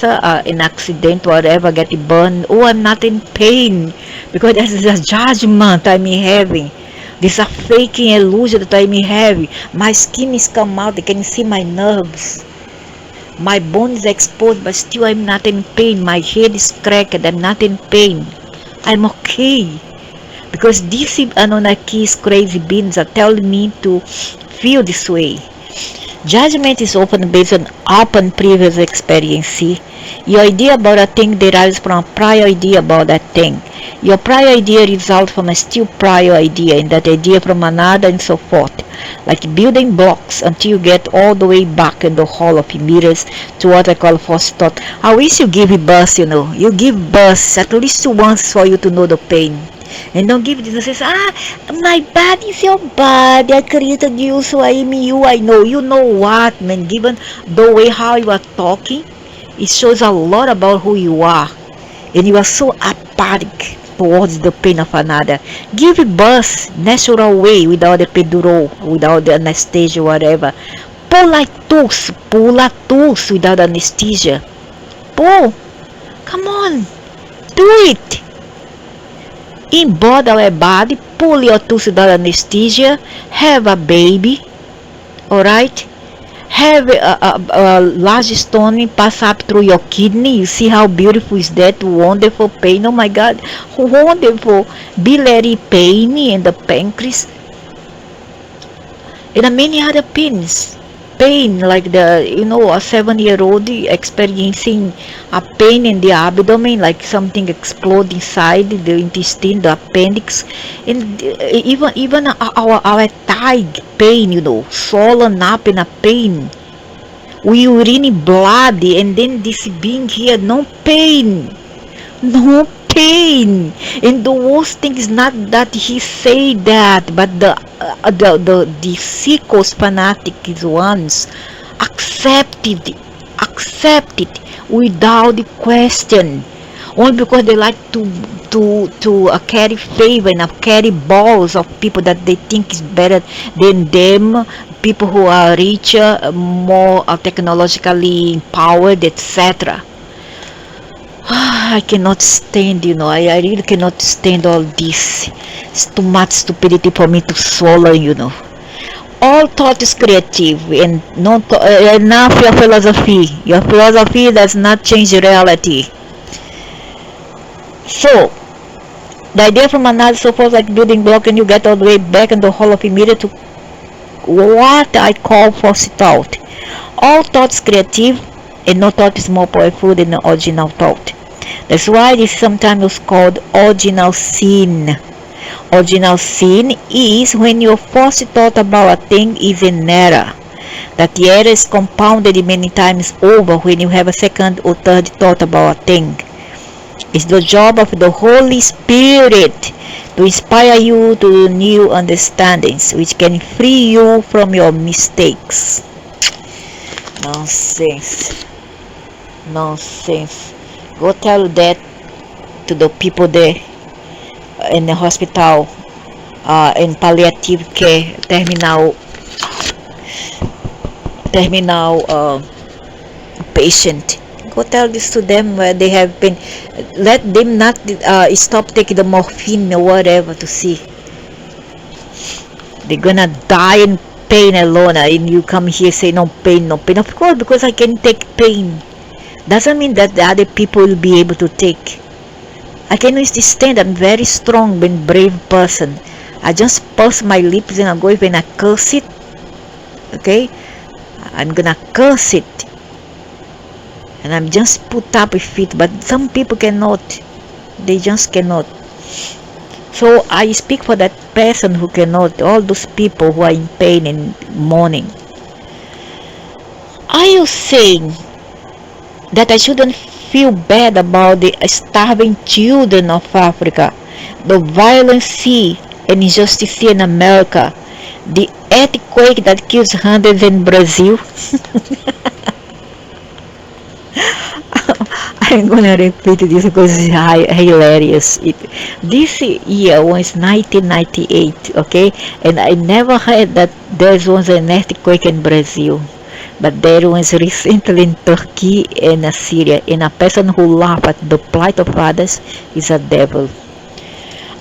cancer, an accident, whatever, get burned. Oh, I'm not in pain because this is a judgment I'm having. This is a faking illusion that I'm having. My skin is come out. You can see my nerves. My bone is exposed, but still I'm not in pain. My head is cracked. I'm not in pain. I'm okay. Because these Anunnakis crazy beings are telling me to feel this way. Judgment is often based on open previous experience. Your idea about a thing derives from a prior idea about that thing. Your prior idea results from a still prior idea, and that idea from another, and so forth. Like building blocks until you get all the way back in the hall of mirrors to what I call false thought. I wish you give birth, You give birth at least once for you to know the pain. And don't give this and says, my body is your body. I created you, so I am you. I know. You know what, man? Given the way how you are talking, it shows a lot about who you are. And you are so apathic towards the pain of another. Give birth natural way, without the epidural, without the anesthesia, whatever. Pull like tools without anesthesia. Pull. Come on. Do it. Embody our body, pull your tooth without anesthesia, have a baby, alright? Have a large stone pass up through your kidney. You see how beautiful is that? Wonderful pain. Oh my God, wonderful biliary pain in the pancreas, and many other pains. Pain like a 7-year-old experiencing a pain in the abdomen, like something explode inside the intestine, the appendix, and even our thigh pain, swollen up in a pain. We urine blood, and then this being here, no pain. And the worst thing is not that he say that, but the sickos fanatics ones accept it without the question, only because they like to carry favor and carry balls of people that they think is better than them, people who are richer, more technologically empowered, etc. I cannot stand, I really cannot stand all this. It's too much stupidity for me to swallow, All thought is creative, and not enough your philosophy. Your philosophy does not change reality. So, the idea from another, so forth, like building block, and you get all the way back in the hall of immediate to what I call false thought. All thought is creative, and no thought is more powerful than the original thought. That's why this is sometimes called original sin. Original sin is when your first thought about a thing is an error. That the error is compounded many times over when you have a second or third thought about a thing. It's the job of the Holy Spirit to inspire you to new understandings, which can free you from your mistakes. Nonsense. Go tell that to the people there in the hospital, in palliative care, terminal patient. Go tell this to them where they have been. Let them not stop taking the morphine or whatever to see. They're gonna die in pain alone, and you come here say no pain. Of course, because I can take pain. Doesn't mean that the other people will be able to take. I can stand. I'm very strong and brave person. I just purse my lips and I go and I curse it. Okay? I'm gonna curse it. And I'm just put up with it. But some people cannot. They just cannot. So I speak for that person who cannot. All those people who are in pain and mourning. Are you saying that I shouldn't feel bad about the starving children of Africa, the violence and injustice in America, the earthquake that kills hundreds in Brazil? I'm gonna repeat this because it's hilarious. This year was 1998, okay, and I never heard that there was an earthquake in Brazil. but there was recently in Turkey and Syria, and a person who laughs at the plight of others is a devil.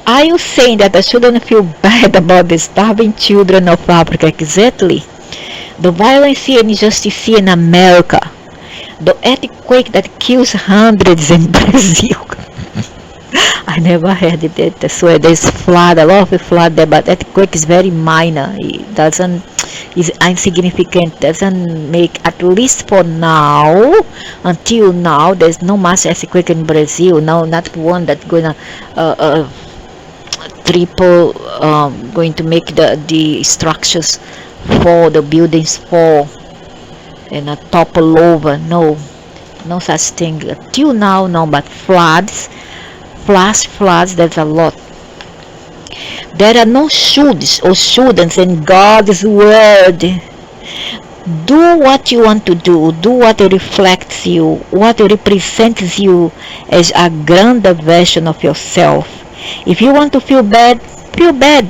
Are you saying that I shouldn't feel bad about the starving children of Africa? Exactly. The violence and injustice in America. The earthquake that kills hundreds in Brazil. I never heard it. I swear there's flood, a lot of flood there, but earthquake is very minor. It doesn't, is insignificant. Doesn't make, at least for now, until now, there's no mass earthquake in Brazil. No, not one that's gonna triple, going to make the structures fall, the buildings fall, and topple over. No, no such thing. Till now, no, but floods, flash floods, there's a lot. There are no shoulds or shouldn'ts in God's word. Do what you want to do. Do what reflects you, what represents you as a grander version of yourself. If you want to feel bad, feel bad.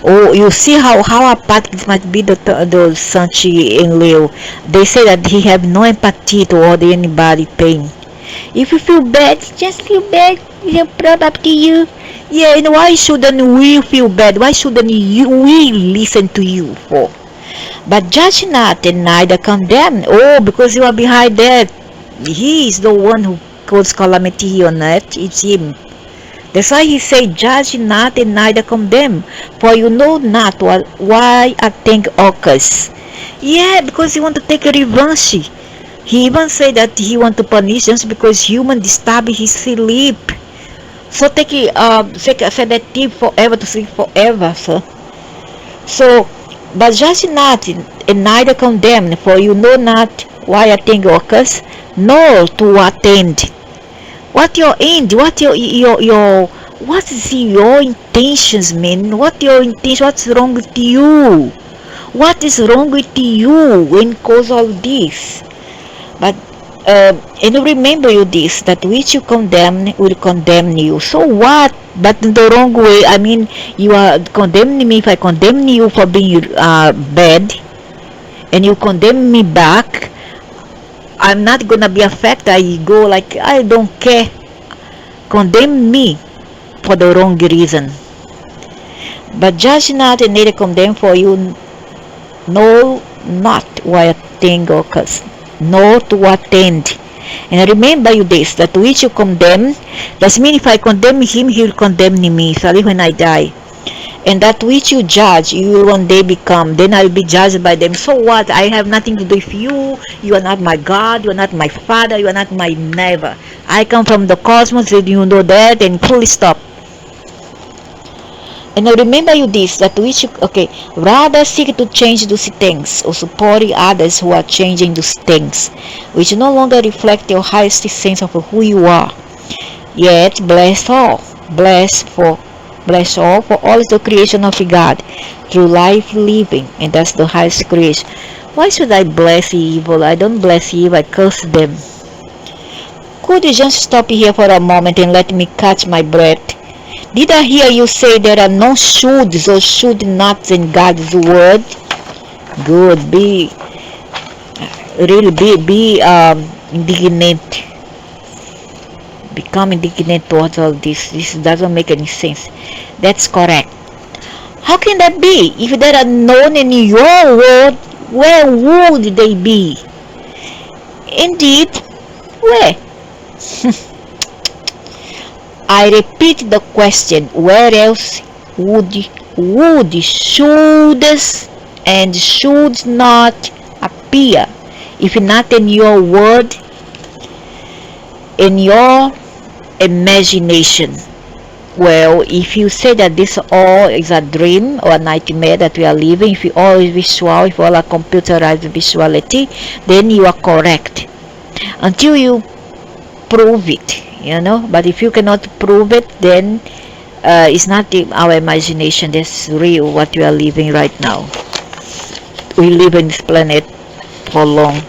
Oh, you see how apathic might be the Sanchi and Leo. They say that he have no empathy toward anybody pain. If you feel bad, just feel bad. It's a problem up to you. Yeah, and why shouldn't we feel bad? Why shouldn't we listen to you for? But judge not and neither condemn. Oh, because you are behind that. He is the one who caused calamity on earth. It's him. That's why he said, judge not and neither condemn, for you know not why a thing occurs. Yeah, because he want to take a revenge. He even said that he want to punish just because human disturb his sleep. So take a sedative forever to sleep forever, sir. So, but judge not and neither condemn, for you know not why a thing occurs, nor to what end. What your end? What is your intentions, man? What your intention? What's wrong with you? What is wrong with you when cause all this? But and remember you this, that which you condemn will condemn you. So what? But in the wrong way. I mean, you are condemning me. If I condemn you for being bad, and you condemn me back, I'm not gonna be affected. I go like I don't care. Condemn me for the wrong reason. But judge not and neither condemn, for you know not why a thing occurs, nor to what end. And remember you this, that which you condemn, that means if I condemn him, he will condemn me, especially when I die. And that which you judge, you will one day become. Then I will be judged by them. So what? I have nothing to do with you. You are not my God. You are not my Father. You are not my neighbor. I come from the cosmos, and you know that, and fully stop. And now remember you this, that which you, okay, rather seek to change those things, or supporting others who are changing those things, which no longer reflect your highest sense of who you are. Yet bless all. Bless all, for all is the creation of God, through life living, and that's the highest creation. Why should I bless evil? I don't bless evil, I curse them. Could you just stop here for a moment and let me catch my breath? Did I hear you say there are no shoulds or should nots in God's word? Good, be indignant. Become indignant towards all this. This doesn't make any sense. That's correct. How can that be? If there are none in your world, where would they be? Indeed, where? I repeat the question. Where else would, shoulds, and should not appear, if not in your word, in your imagination? Well, if you say that this all is a dream or a nightmare that we are living, if you all is visual, if all are computerized visuality, then you are correct. Until you prove it, But if you cannot prove it, then it's not our imagination. That's real, what we are living right now. We live in this planet for long.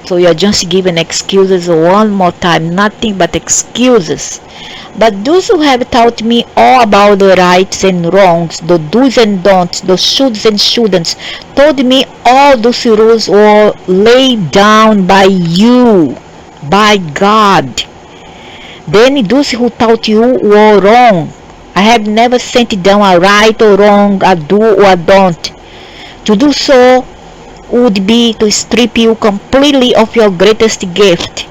So you are just giving excuses one more time, nothing but excuses. But those who have taught me all about the rights and wrongs, the do's and don'ts, the shoulds and shouldn'ts, told me all those rules were laid down by you, by God. Then those who taught you were wrong. I have never sent down a right or wrong, a do or a don't. To do so would be to strip you completely of your greatest gift,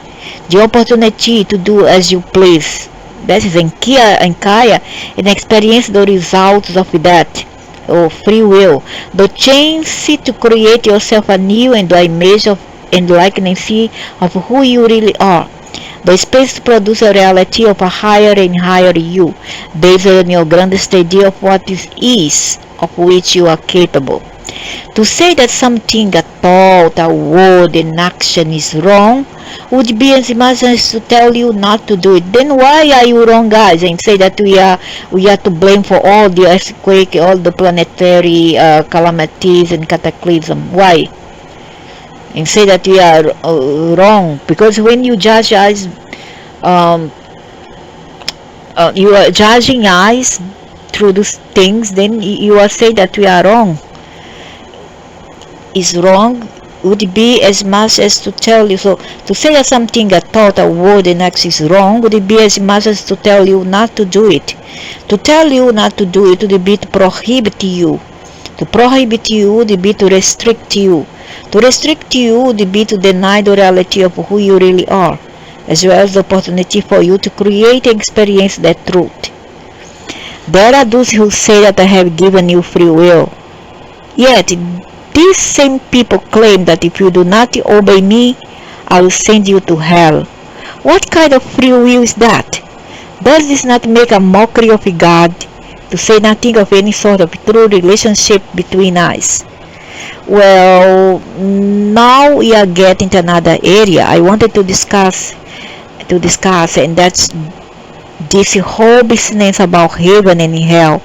the opportunity to do as you please. That is Enkaya and experience the results of that, or free will, the chance to create yourself anew in the image of and likeness of who you really are. The space to produce a reality of a higher and higher you, based on your grandest idea of what is, of which you are capable. To say that something, a thought, a word, an action is wrong would be as much as to tell you not to do it. Then why are you wrong, guys? And say that we are to blame for all the earthquake, all the planetary calamities and cataclysm. Why? And say that we are wrong, because when you judge us, um, you are judging us through those things, then you are saying that we are wrong. Is wrong would be as much as to tell you. So to say that something, a thought, a word, an act is wrong would be as much as to tell you not to do it. To tell you not to do it would be to prohibit you. To prohibit you would be to restrict you. To restrict you would be to deny the reality of who you really are, as well as the opportunity for you to create and experience that truth. There are those who say that I have given you free will. Yet these same people claim that if you do not obey me, I will send you to hell. What kind of free will is that? Does this not make a mockery of God, to say nothing of any sort of true relationship between us? Well, now we are getting to another area I wanted to discuss, and that's this whole business about heaven and hell.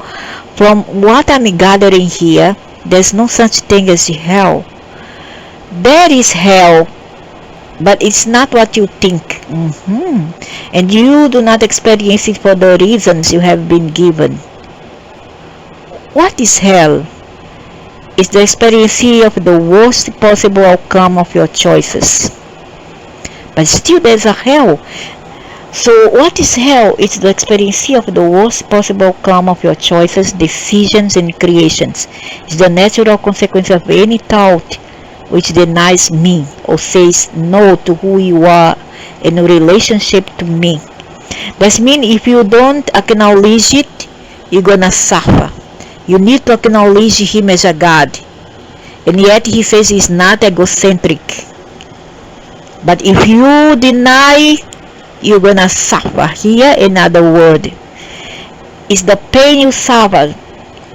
From what I'm gathering here, there's no such thing as hell. There is hell, but it's not what you think. And you do not experience it for the reasons you have been given. What is hell? It's the experience of the worst possible outcome of your choices. But still there's a hell. So what is hell? It's the experience of the worst possible outcome of your choices, decisions, and creations. It's the natural consequence of any thought which denies me or says no to who you are in relationship to me. That means if you don't acknowledge it, you're gonna suffer. You need to acknowledge him as a God. And yet he says he's not egocentric. But if you deny, you're gonna suffer. Here, another word, is the pain you suffer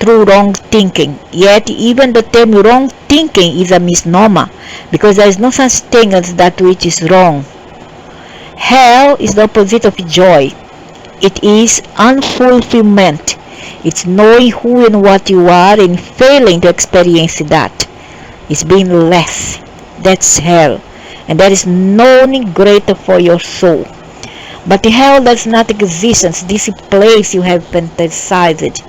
through wrong thinking. Yet even the term wrong thinking is a misnomer, because there is no such thing as that which is wrong. Hell is the opposite of joy. It is unfulfillment. It's knowing who and what you are and failing to experience that. It's being less. That's hell. And there is none greater for your soul. But hell does not exist. This place you have fantasized,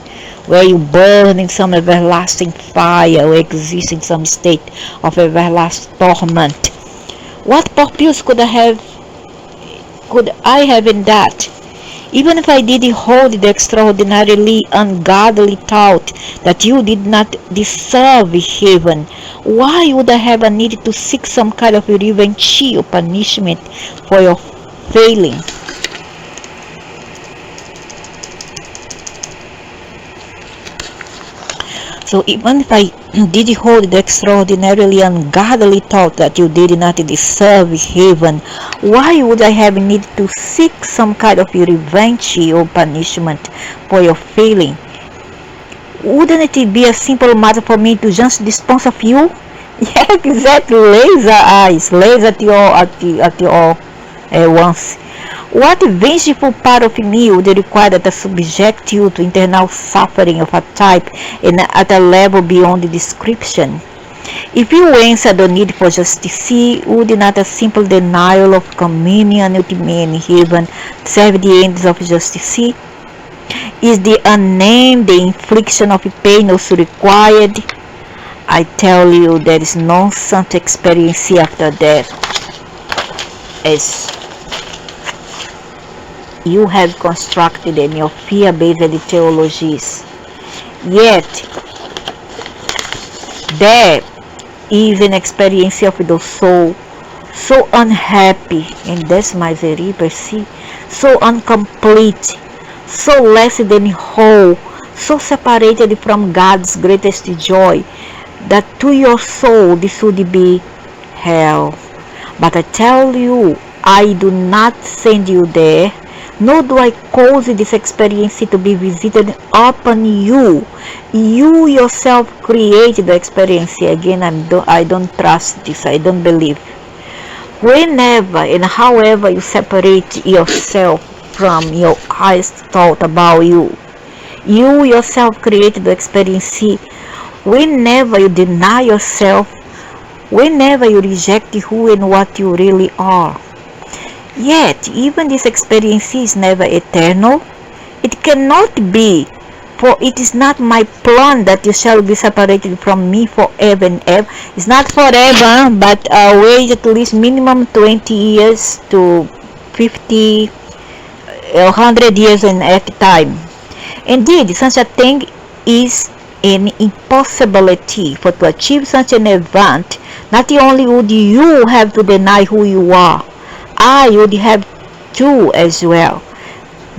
where you burn in some everlasting fire or exist in some state of everlasting torment. What purpose could I have in that? Even if I did hold the extraordinarily ungodly thought that you did not deserve heaven, why would I have a need to seek some kind of revenge or punishment for your failing? So even if I did hold the extraordinarily ungodly thought that you did not deserve heaven, why would I have need to seek some kind of revenge or punishment for your failing? Wouldn't it be a simple matter for me to just dispose of you? Yeah, exactly. Laser eyes, laser at your once. What vengeful part of me would require that I subject you to internal suffering of a type and at a level beyond the description? If you answer the need for justice, would not a simple denial of communion with me in heaven serve the ends of justice? Is the unnamed the infliction of pain also required? I tell you, there is no such experience after death as you have constructed in your fear-based theologies. Yet, there is an experience of the soul so unhappy, and that's my very perceive, so incomplete, so less than whole, so separated from God's greatest joy, that to your soul this would be hell. But I tell you, I do not send you there, nor do I cause this experience to be visited upon you. You yourself create the experience. Again, I don't trust this. I don't believe. Whenever and however you separate yourself from your highest thought about you, you yourself create the experience. Whenever you deny yourself, whenever you reject who and what you really are. Yet, even this experience is never eternal. It cannot be, for it is not my plan that you shall be separated from me forever and ever. It's not forever, but wait at least minimum 20 years to 50, 100 years in at a time. Indeed, such a thing is an impossibility, for to achieve such an event, not only would you have to deny who you are, I would have to as well.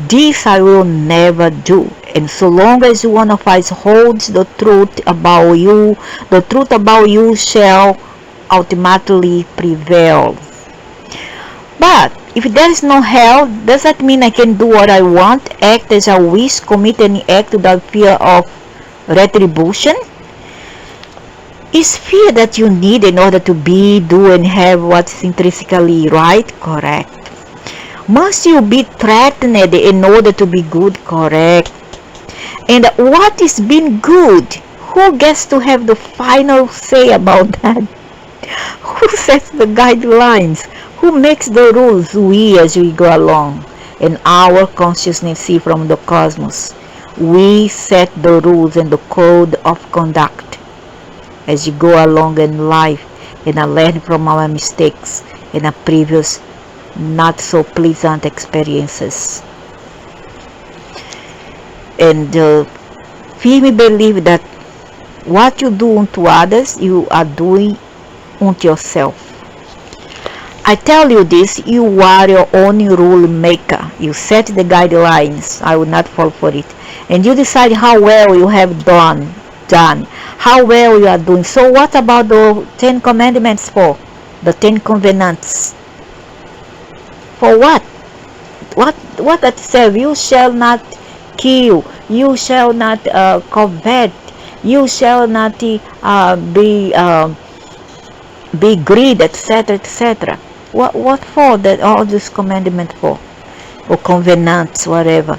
This I will never do. And so long as one of us holds the truth about you, the truth about you shall ultimately prevail. But if there is no hell, does that mean I can do what I want, act as I wish, commit any act without fear of retribution? Is fear that you need in order to be, do, and have what's intrinsically right? Correct. Must you be threatened in order to be good? Correct. And what is being good? Who gets to have the final say about that? Who sets the guidelines? Who makes the rules? We as we go along. In our consciousness from the cosmos, we set the rules and the code of conduct as you go along in life, and I learn from our mistakes and our previous not so pleasant experiences. And firmly believe that what you do unto others, you are doing unto yourself. I tell you this, you are your own rule maker. You set the guidelines. I will not fall for it. And you decide how well you have done, how well you are doing. So what about the 10 commandments for? The 10 covenants. For what? What that says? You shall not kill. You shall not covet. You shall not be greed, etc., etc. What for that? All this commandment for, or covenants, whatever.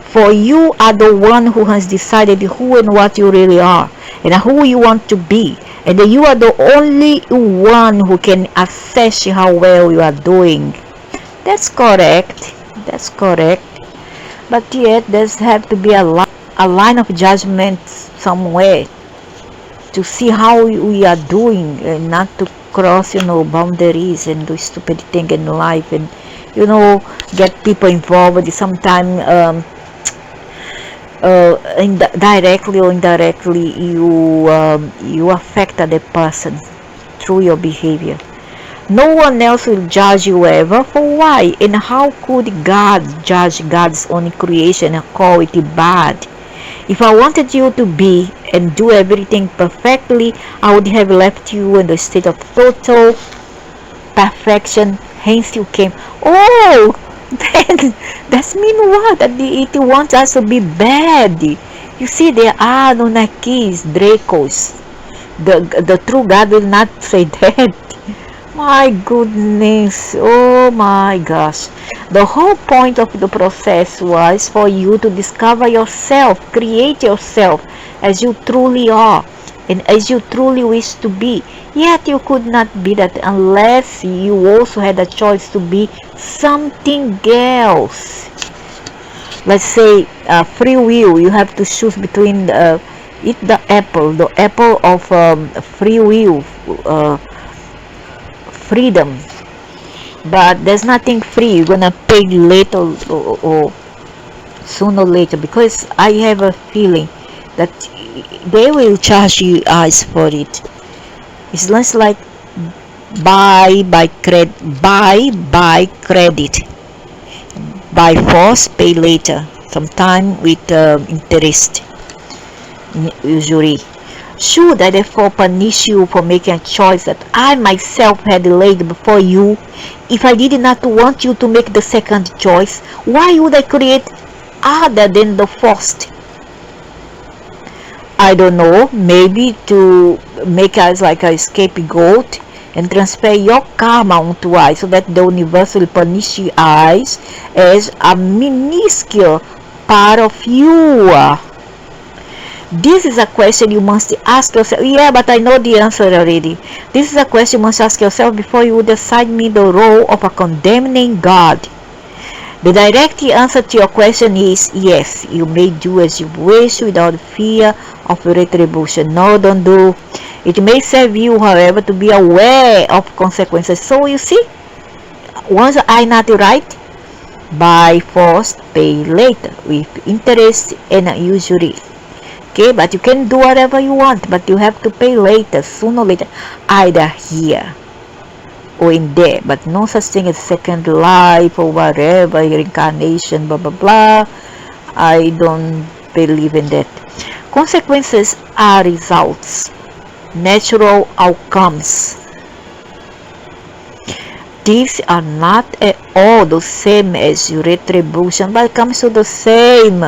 For you are the one who has decided who and what you really are, and who you want to be, and you are the only one who can assess how well you are doing. That's correct. That's correct. But yet there's have to be a line of judgment somewhere to see how we are doing, and not to cross boundaries and do stupid thing in life, and get people involved. Sometimes directly or indirectly you affect the person through your behavior. No one else will judge you ever. For why? And how could God judge God's own creation and call it bad? If I wanted you to be and do everything perfectly, I would have left you in the state of total perfection. Hence you came. Oh, then that's mean what? That it wants us to be bad. You see, there are Anunnakis, Dracos. The true God will not say that. My goodness, oh my gosh. The whole point of the process was for you to discover yourself, create yourself as you truly are. and as you truly wish to be. Yet you could not be that unless you also had a choice to be something else. Let's say free will. You have to choose between eat the apple of free will, freedom. But there's nothing free. You're gonna pay later or sooner or later, because I have a feeling that they will charge you eyes for it. It's less like buy credit, buy force, pay later, sometime with interest usually. Should I therefore punish you for making a choice that I myself had laid before you? If I did not want you to make the second choice, why would I create other than the first? I don't know, maybe to make us like a scapegoat and transfer your karma onto I, so that the universe will punish you eyes as a minuscule part of you. This is a question you must ask yourself. Yeah, but I know the answer already. This is a question you must ask yourself before you decide me the role of a condemning God. The direct answer to your question is yes, you may do as you wish without fear of retribution. No, don't do. It may serve you, however, to be aware of consequences. So you see, once I not right, buy first, pay later with interest and usury. Okay, but you can do whatever you want, but you have to pay later, sooner or later, either here or in there. But no such thing as second life or whatever, reincarnation, blah blah blah. I don't believe in that. Consequences are results, natural outcomes. These are not at all the same as retribution, but it comes to the same.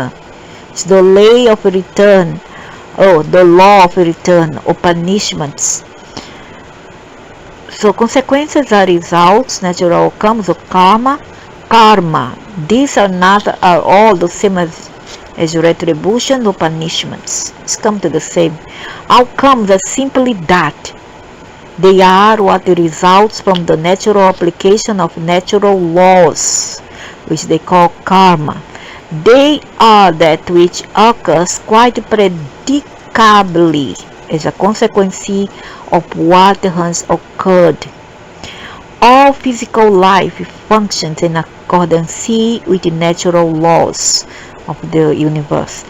It's the lay of return, the law of return or punishments. So consequences are results, natural outcomes or karma. These are all the same as retribution or punishments. It's come to the same. Outcomes are simply that. They are what results from the natural application of natural laws, which they call karma. They are that which occurs quite predictably as a consequence of what has occurred. All physical life functions in accordance with the natural laws of the universe.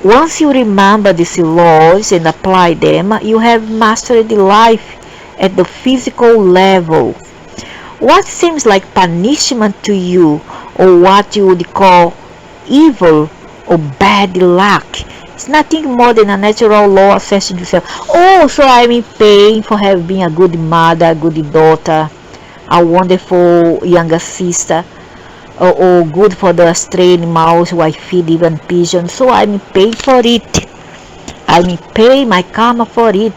Once you remember these laws and apply them, you have mastered life at the physical level. What seems like punishment to you, or what you would call evil or bad luck, it's nothing more than a natural law assessing yourself. Oh, so I'm in pain for having been a good mother, a good daughter, a wonderful younger sister, or good for the stray animals who I feed, even pigeons. So I'm in pain for it. I'm in pain, my karma for it,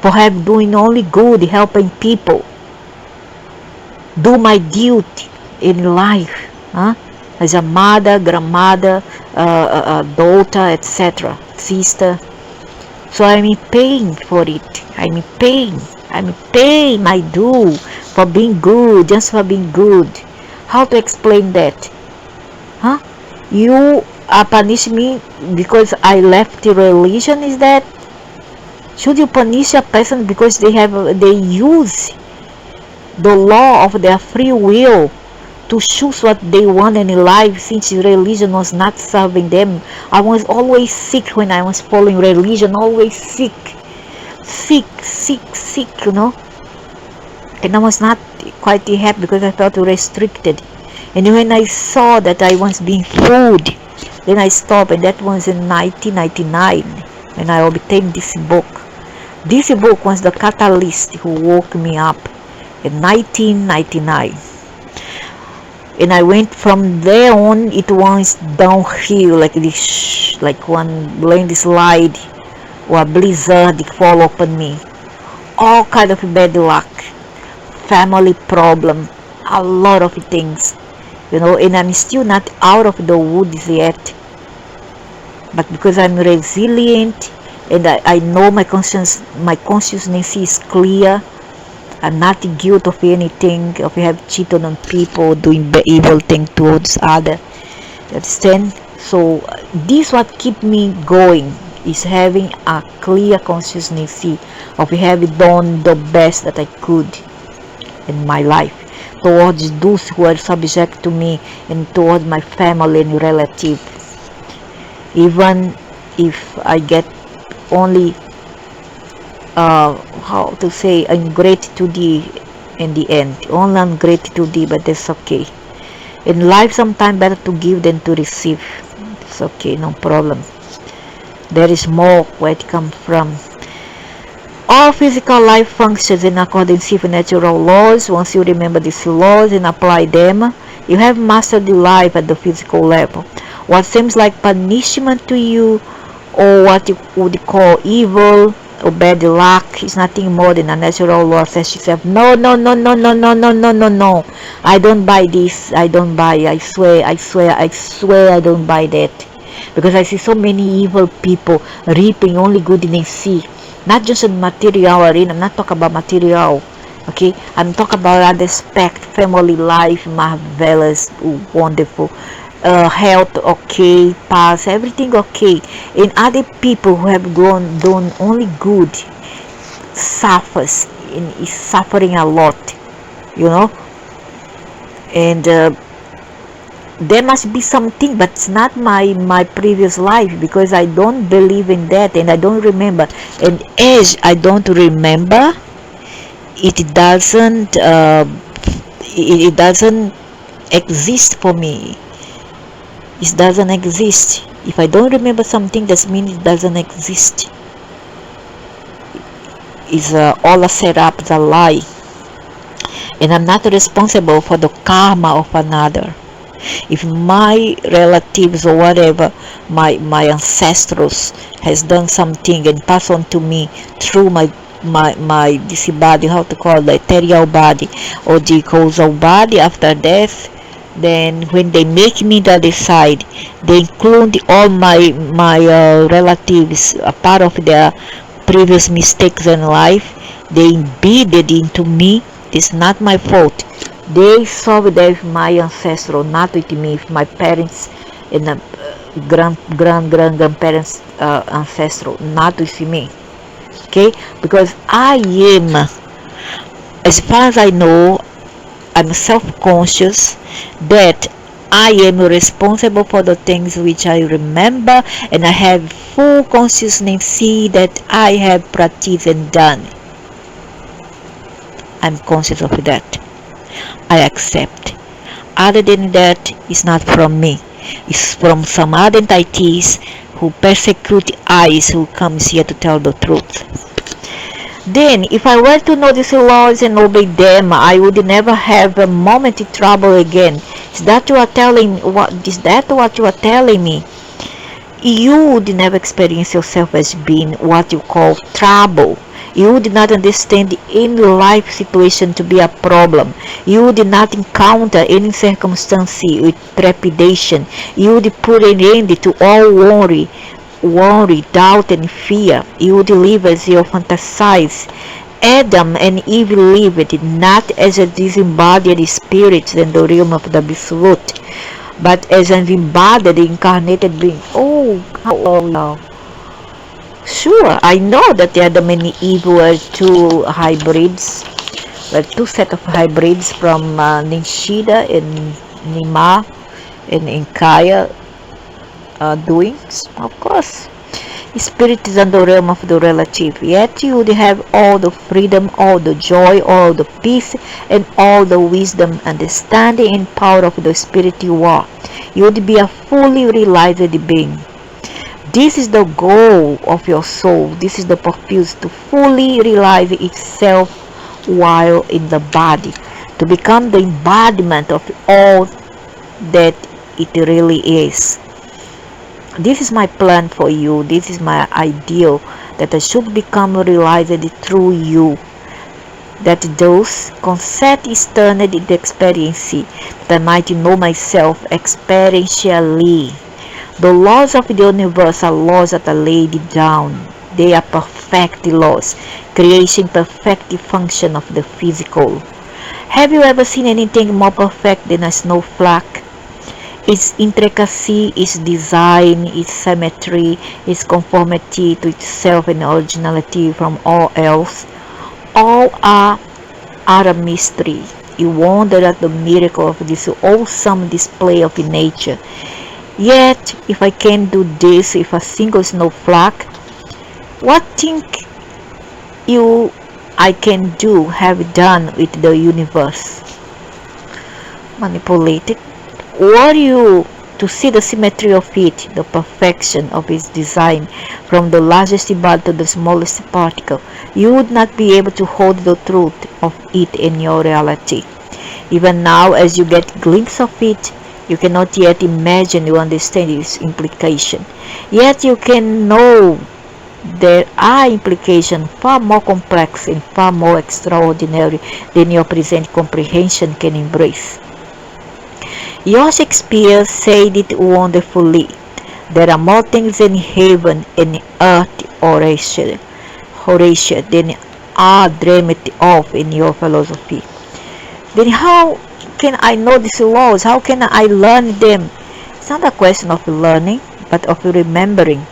for have doing only good, helping people. Do my duty in life, as a mother, grandmother, daughter, etc., sister. So I'm in pain for it. I'm in pain. I do, for being good, just for being good. How to explain that? You punish me because I left the religion? Is that? Should you punish a person because they use the law of their free will to choose what they want in life, since religion was not serving them? I was always sick when I was following religion, always sick, and I was not quite happy because I felt restricted. And when I saw that I was being fooled, then I stopped, and that was in 1999 when I obtained this book. This book was the catalyst who woke me up in 1999. And I went from there on, it was downhill like this, like one landslide or a blizzard fall upon me. All kind of bad luck, family problem, a lot of things, and I'm still not out of the woods yet. But because I'm resilient and I know my consciousness is clear. I'm not guilty of anything, if I have cheated on people, doing evil thing towards others. Understand? So this what keep me going is having a clear consciousness of having done the best that I could in my life towards those who are subject to me and towards my family and relatives. Even if I get only how to say ingratitude in the end, only ingratitude, but that's okay. In life, sometimes better to give than to receive. It's okay, no problem. There is more where it comes from. All physical life functions in accordance with natural laws. Once you remember these laws and apply them, you have mastered the life at the physical level. What seems like punishment to you, or what you would call evil or bad luck, is nothing more than a natural law says yourself, no, no, no, no, no, no, no, no, no, no. I don't buy this. I don't buy. I swear, I swear, I swear I don't buy that. Because I see so many evil people reaping only good in see. Not just in material arena. I'm not talking about material. Okay, I'm talking about other aspect, family life, marvelous, wonderful, health okay, pass, everything okay. And other people who have done only good suffers and is suffering a lot, you know. And there must be something, but it's not my previous life, because I don't believe in that and I don't remember. And as I don't remember, it doesn't it doesn't exist for me. It doesn't exist. If I don't remember something, that means it doesn't exist. It's all a setup, it's a lie, and I'm not responsible for the karma of another. If my relatives or whatever, my ancestors has done something and passed on to me through my this body, how to call the ethereal body or the causal body after death, then when they make me the other side, they include all my relatives, a part of their previous mistakes in life. They embedded into me. It's not my fault. They solved that with my ancestral, not with me, with my parents and grandparents ancestral, not with me. Okay, because I am, as far as I know, I'm self-conscious that I am responsible for the things which I remember, and I have full consciousness that I have practiced and done. I'm conscious of that. I accept. Other than that, it's not from me. It's from some other entities who persecute us who comes here to tell the truth. Then, if I were to know these laws and obey them, I would never have a moment of trouble again. Is that you are telling? Is that what you are telling me? You would never experience yourself as being what you call trouble. You would not understand any life situation to be a problem. You would not encounter any circumstance with trepidation. You would put an end to all worry, doubt, and fear. You would live as you fantasize. Adam and Eve lived not as a disembodied spirit in the realm of the absolute, but as an embodied, incarnated being. Oh, sure, I know that the Adam and Eve were two hybrids, two set of hybrids from Nishida and Nima and Inkaya doings, of course. Spirit is in the realm of the relative, yet you would have all the freedom, all the joy, all the peace, and all the wisdom, understanding, and power of the spirit you are. You would be a fully realized being. This is the goal of your soul. This is the purpose, to fully realize itself while in the body, to become the embodiment of all that it really is. This is my plan for you. This is my ideal, that I should become realized through you. That those concept is turned into experience, that I might know myself experientially. The laws of the universe are laws that are laid down. they are perfect laws, creation perfect function of the physical. Have you ever seen anything more perfect than a snowflake? Its intricacy, its design, its symmetry, its conformity to itself and originality from all else, all are a mystery. You wonder at the miracle of this awesome display of nature. Yet, if I can do this with a single snowflake, what think you I can do have done with the universe? Manipulated. Were you to see the symmetry of it, the perfection of its design, from the largest bud to the smallest particle, you would not be able to hold the truth of it in your reality. Even now, as you get a glimpse of it, you cannot yet imagine or understand its implication. Yet you can know there are implications far more complex and far more extraordinary than your present comprehension can embrace. Your Shakespeare said it wonderfully. There are more things in heaven and earth, Horatio, than are dreamed of in your philosophy. Then how can I know these laws? How can I learn them? It's not a question of learning, but of remembering.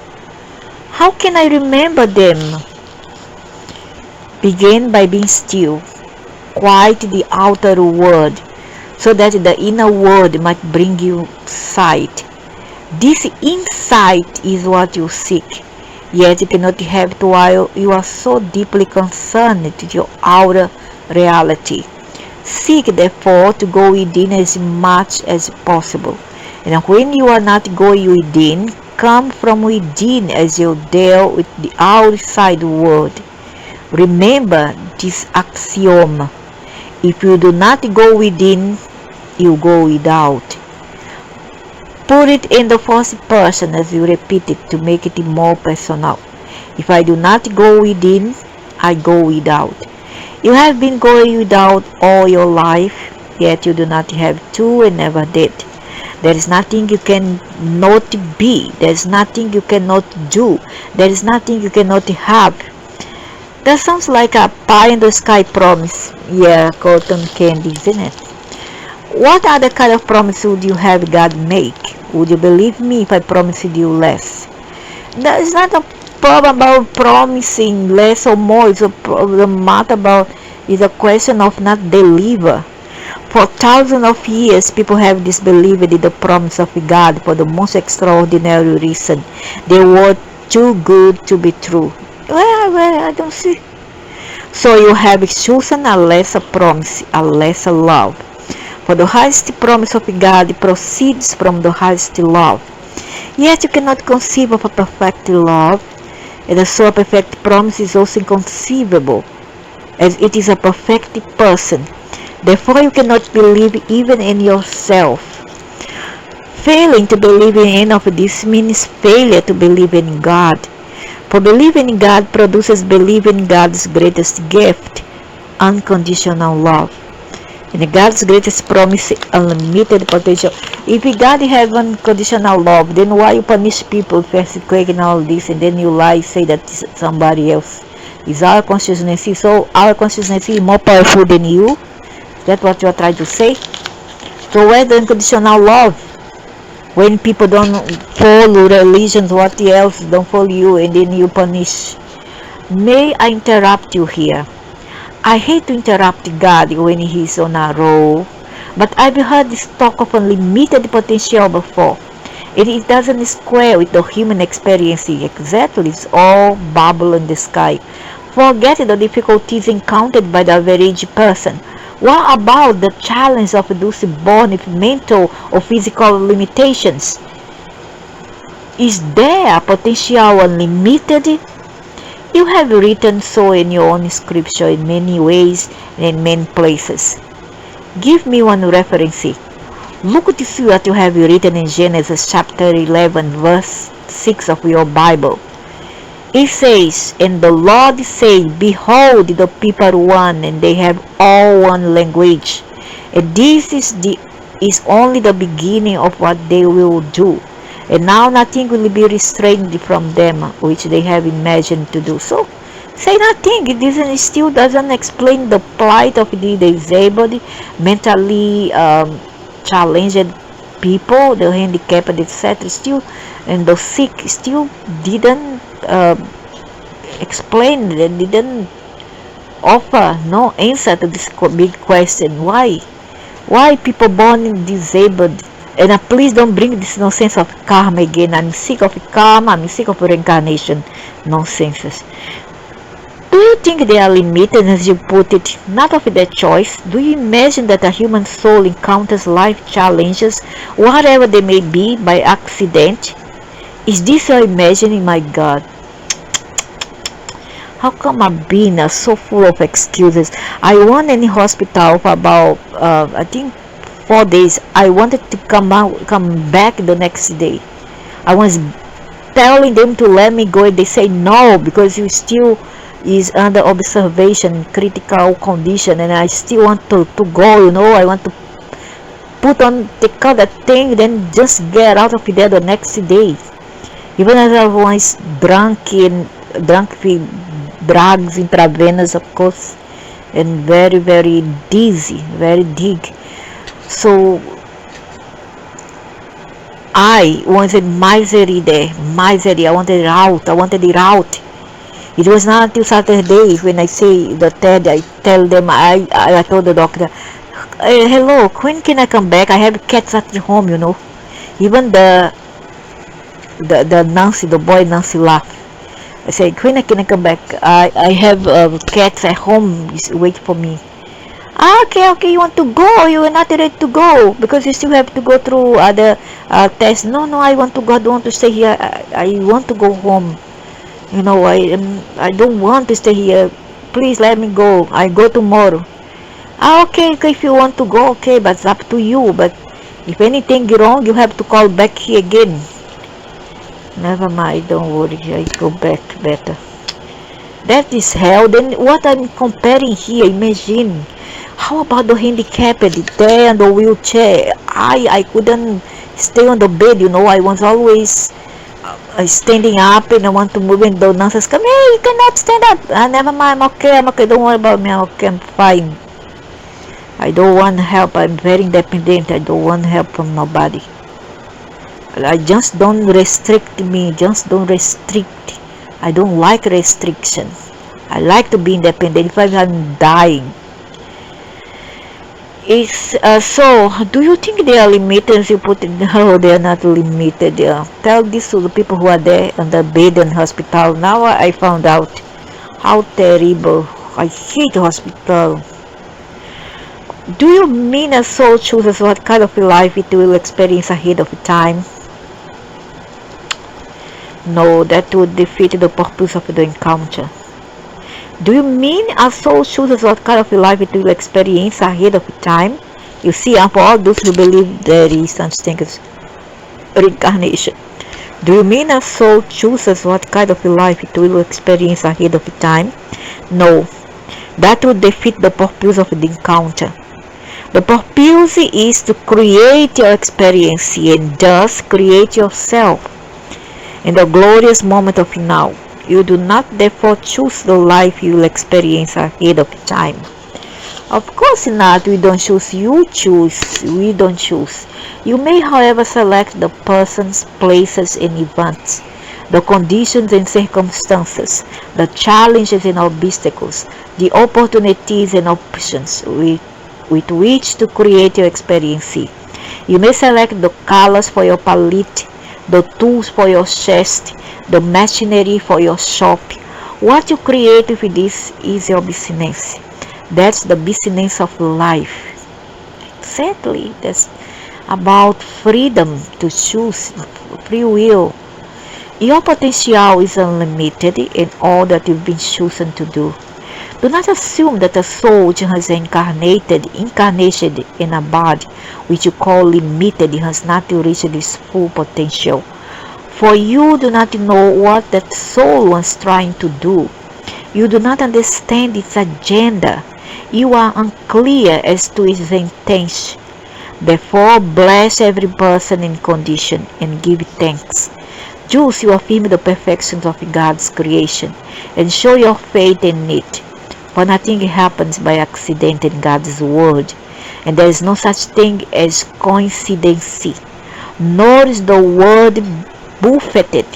How can I remember them? Begin by being still, quiet the outer world, so that the inner world might bring you sight. This insight is what you seek, yet you cannot have it while you are so deeply concerned with your outer reality. Seek therefore to go within as much as possible, and when you are not going within, come from within as you deal with the outside world. Remember this axiom: if you do not go within, you go without. Put it in the first person as you repeat it to make it more personal. If I do not go within, I go without. You have been going without all your life, yet you do not have to and never did. There is nothing you cannot be. There is nothing you cannot do. There is nothing you cannot have. That sounds like a pie in the sky promise. Yeah, cotton candy, isn't it? What other kind of promise would you have God make? Would you believe me if I promised you less? That is not a problem about promising less or more. It's a problem matter about is a question of not deliver. For thousands of years, people have disbelieved in the promise of God for the most extraordinary reason. They were too good to be true. Well, I don't see. So you have chosen a lesser promise, a lesser love. For the highest promise of God proceeds from the highest love. Yet you cannot conceive of a perfect love, and so a perfect promise is also inconceivable, as it is a perfect person. Therefore you cannot believe even in yourself. Failing to believe in any of this means failure to believe in God. For believing in God produces belief in God's greatest gift, unconditional love. And God's greatest promise, unlimited potential. If God have unconditional love, then why you punish people, earthquake and all this, and then you lie, say that it's somebody else? Is our consciousness, so our consciousness is more powerful than you? That's what you are trying to say? So where the unconditional love? When people don't follow religions, what else don't follow you, and then you punish? May I interrupt you here? I hate to interrupt God when He's on a roll, but I've heard this talk of unlimited potential before, and it doesn't square with the human experience exactly. It's all bubble in the sky. Forget the difficulties encountered by the average person. What about the challenge of those born with mental or physical limitations? Is their potential unlimited? You have written so in your own scripture in many ways and in many places. Give me one reference. Look to see what you have written in Genesis chapter 11 verse 6 of your Bible. It says, "And the Lord said, Behold, the people are one, and they have all one language. And this is only the beginning of what they will do. and now nothing will be restrained from them which they have imagined to do. So say nothing. It still doesn't explain the plight of the disabled, mentally challenged people, the handicapped, etc. Still, and the sick still didn't explain. They didn't offer no answer to this big question. Why people born disabled? And please don't bring this nonsense of karma again. I'm sick of karma. I'm sick of reincarnation nonsense. Do you think they are limited, as you put it, not of their choice? Do you imagine that a human soul encounters life challenges, whatever they may be, by accident? Is this your imagining? My God, how come I'm being so full of excuses? I went in the hospital for about, I think, 4 days. I wanted to come back the next day. I was telling them to let me go, and they say no because you still is under observation, critical condition, and I still want to go. I want to take out that thing, then just get out of there the next day. Even as I was drunk with drugs, intravenous, of course, and very, very dizzy, very dig. So I was in misery there, misery. I wanted it out. It was not until Saturday when I say the third, I tell them, I told the doctor, hello, when can I come back? I have cats at home, Even the Nancy, the boy Nancy laughed. I said, when can I come back? I have cats at home, wait for me. Okay, you want to go? You are not ready to go because you still have to go through other tests. No, I want to go. I don't want to stay here. I want to go home. I don't want to stay here. Please let me go. I go tomorrow. Okay, if you want to go, okay, but it's up to you. But if anything wrong, you have to call back here again. Never mind, don't worry. I go back better. That is hell. Then what I'm comparing here, imagine. How about the handicapped there in the wheelchair? I couldn't stay on the bed, I was always standing up, and I want to move, and the nurses come, hey, you cannot stand up. Never mind, I'm okay, don't worry about me, I'm okay, I'm fine. I don't want help. I'm very independent. I don't want help from nobody. Just don't restrict me. Just don't restrict. I don't like restriction. I like to be independent. If I'm dying. So, do you think they are limited? You put it, no, they are not limited. Tell this to the people who are there on the bed in hospital. Now I found out how terrible. I hate hospital. Do you mean a soul chooses what kind of life it will experience ahead of time? No, that would defeat the purpose of the encounter. Do you mean a soul chooses what kind of life it will experience ahead of time? You see, for all those who believe there is such thing as reincarnation. Do you mean a soul chooses what kind of life it will experience ahead of time? No, that would defeat the purpose of the encounter. The purpose is to create your experience and thus create yourself in the glorious moment of now. You do not therefore choose the life you will experience ahead of time. Of course not, we don't choose. You choose. We don't choose. You may, however, select the persons, places, and events, the conditions and circumstances, the challenges and obstacles, the opportunities and options with which to create your experience. You may select the colors for your palette, the tools for your chest, the machinery for your shop. What you create with this is your business. That's the business of life. Exactly. That's about freedom to choose, free will. Your potential is unlimited in all that you've been chosen to do. Do not assume that a soul which has incarnated in a body which you call limited has not reached its full potential. For you do not know what that soul was trying to do. You do not understand its agenda. You are unclear as to its intention. Therefore, bless every person in condition and give thanks. Thus you affirm the perfections of God's creation and show your faith in it. For nothing happens by accident in God's word, and there is no such thing as coincidence, nor is the word buffeted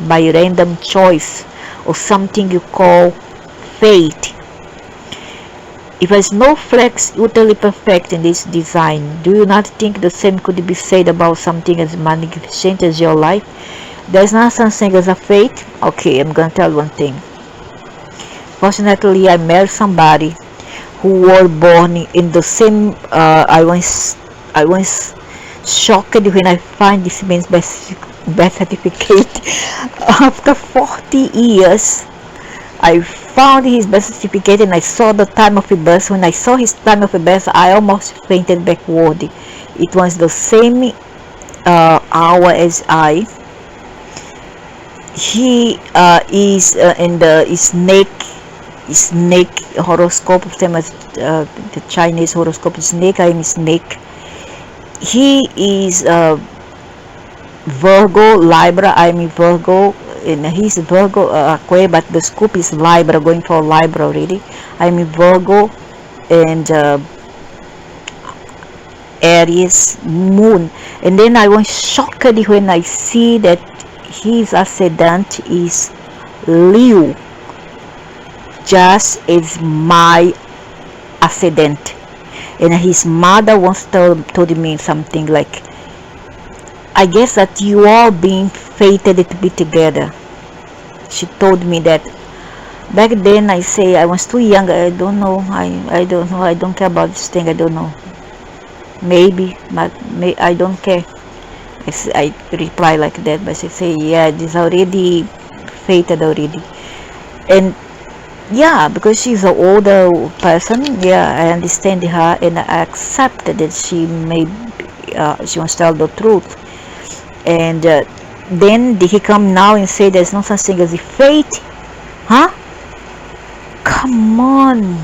by random choice or something you call fate. If a snowflake is utterly perfect in its design, do you not think the same could be said about something as magnificent as your life? There's not such thing as a fate? Okay, I'm gonna tell one thing. Fortunately, I married somebody who were born in the same. I was shocked when I find this man's birth certificate after 40 years. I found his birth certificate and I saw the time of his birth. When I saw his time of birth, I almost fainted backward. It was the same hour as I. He is in the snake horoscope, same as the Chinese horoscope. Snake, I am snake. He is Virgo, Libra, I am Virgo. And he's Virgo Aquarius, but the scope is Libra, going for Libra already. I'm Virgo and Aries moon. And then I was shocked when I see that his ascendant is Leo, just as my ascendant. And his mother once told me something like, I guess that you all being fated to be together. She told me that. Back then I say I was too young. I don't know. I don't know. I don't care about this thing. I don't know. Maybe, but I don't care. I reply like that, but she say, yeah, this already fated already. And yeah, because she's an older person, yeah, I understand her and I accept that she wants to tell the truth. And then did he come now and say there's no such thing as a fate? Huh? Come on.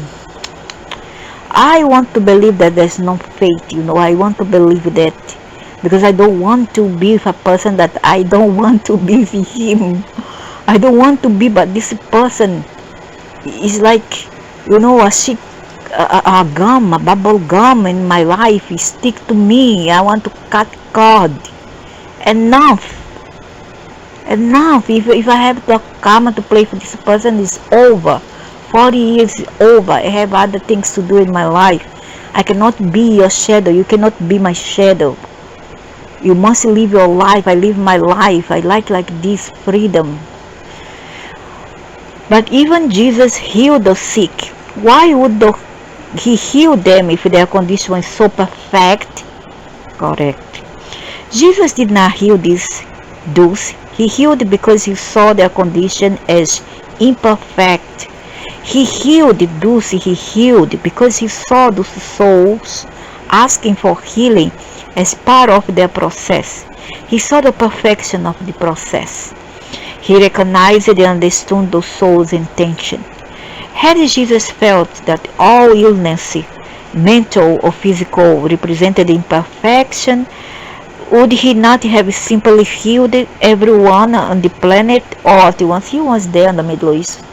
I want to believe that there's no fate, I want to believe that, because I don't want to be with a person that I don't want to be with him. I don't want to be, but this person is like, a gum, a bubble gum in my life. It stick to me. I want to cut cord. Enough. If I have to come to play for this person, it's over. 40 years is over. I have other things to do in my life. I cannot be your shadow. You cannot be my shadow. You must live your life. I live my life. I like this freedom. But even Jesus healed the sick. Why would he heal them if their condition was so perfect? Correct. Jesus did not heal those. He healed because he saw their condition as imperfect. He healed those. He healed because he saw those souls asking for healing as part of their process. He saw the perfection of the process. He recognized and understood those souls' intention. Had Jesus felt that all illness, mental or physical, represented imperfection, would he not have simply healed everyone on the planet all at once? He was there in the Middle East,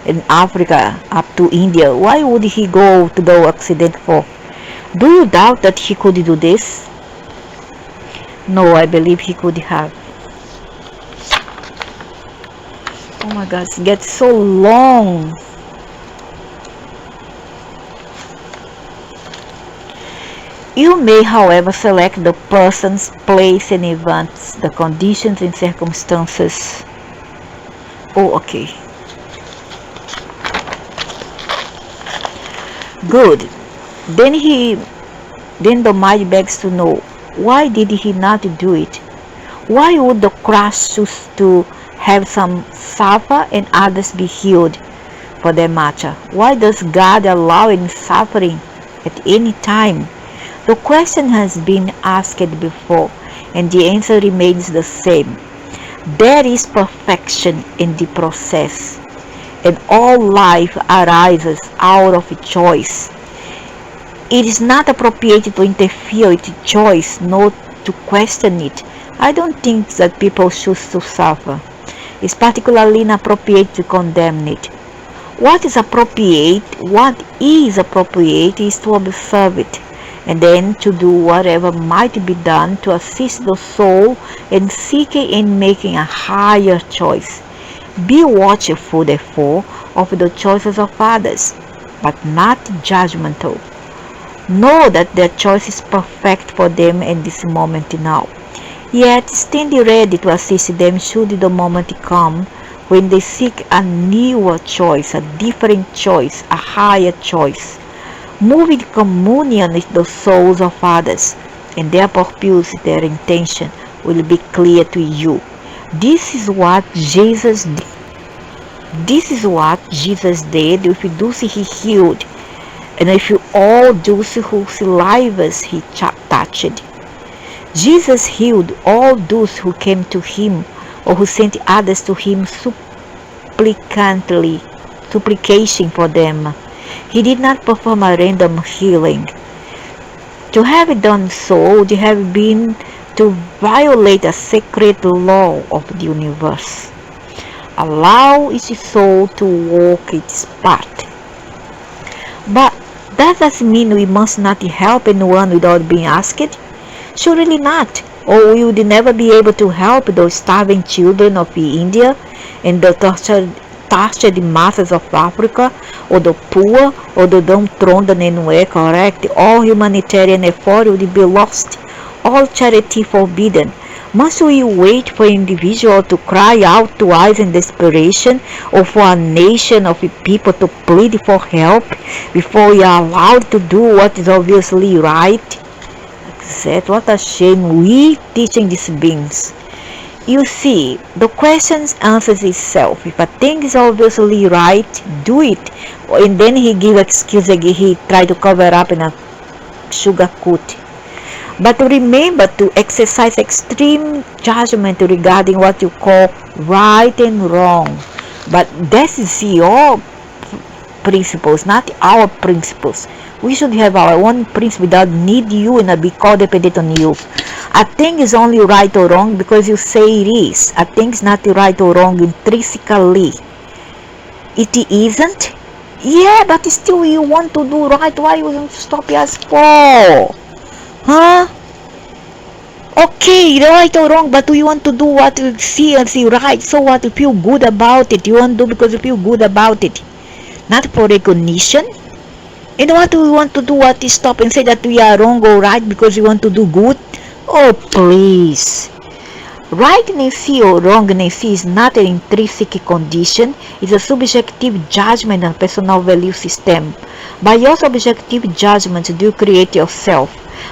in Africa, up to India. Why would he go to the accident for? Do you doubt that he could do this? No, I believe he could have. Oh my God, it gets so long. You may, however, select the persons, place, and events, the conditions and circumstances. Oh, okay. Good. Then the mind begs to know, why did he not do it? Why would the crushed choose to have some suffer and others be healed, for that matter? Why does God allow any suffering at any time? The question has been asked before, and the answer remains the same. There is perfection in the process, and all life arises out of choice. It is not appropriate to interfere with choice, nor to question it. I don't think that people choose to suffer. It's particularly inappropriate to condemn it. What is appropriate is to observe it, and then to do whatever might be done to assist the soul in seeking and making a higher choice. Be watchful, therefore, of the choices of others, but not judgmental. Know that their choice is perfect for them in this moment now. Yet stand ready to assist them should the moment come when they seek a newer choice, a different choice, a higher choice. Move in communion with the souls of others, and their purpose, their intention will be clear to you. This is what Jesus did. This is what Jesus did with those he healed, and with all those whose lives he touched. Jesus healed all those who came to him or who sent others to him supplication for them. He did not perform a random healing. To have done so would have been to violate a sacred law of the universe. Allow each soul to walk its path. But that doesn't mean we must not help anyone without being asked. Surely not, or we would never be able to help those starving children of India and the tortured masses of Africa, or the poor, or the downtrodden anywhere, correct? All humanitarian effort would be lost, all charity forbidden. Must we wait for an individual to cry out to us in desperation, or for a nation of people to plead for help before we are allowed to do what is obviously right? Said, what a shame we teaching these beings. You see, the question answers itself. If a thing is obviously right, do it. And then he give excuse again, he try to cover up in a sugarcoat. But remember to exercise extreme judgment regarding what you call right and wrong. But this is your principles, not our principles. We should have our own principle without need you and be codependent on you. A thing is only right or wrong because you say it is. A thing is not right or wrong intrinsically. It isn't? Yeah, but still you want to do right. Why you want to stop us for? Huh? Okay, right or wrong, but we want to do what we see and see right. So what? You feel good about it. You want to do because you feel good about it. Not for recognition. And what we want to do, what is stop and say that we are wrong or right because we want to do good? Oh, please. Rightness or wrongness is not an intrinsic condition. It's a subjective judgment and personal value system. By your subjective judgments, do you create yourself?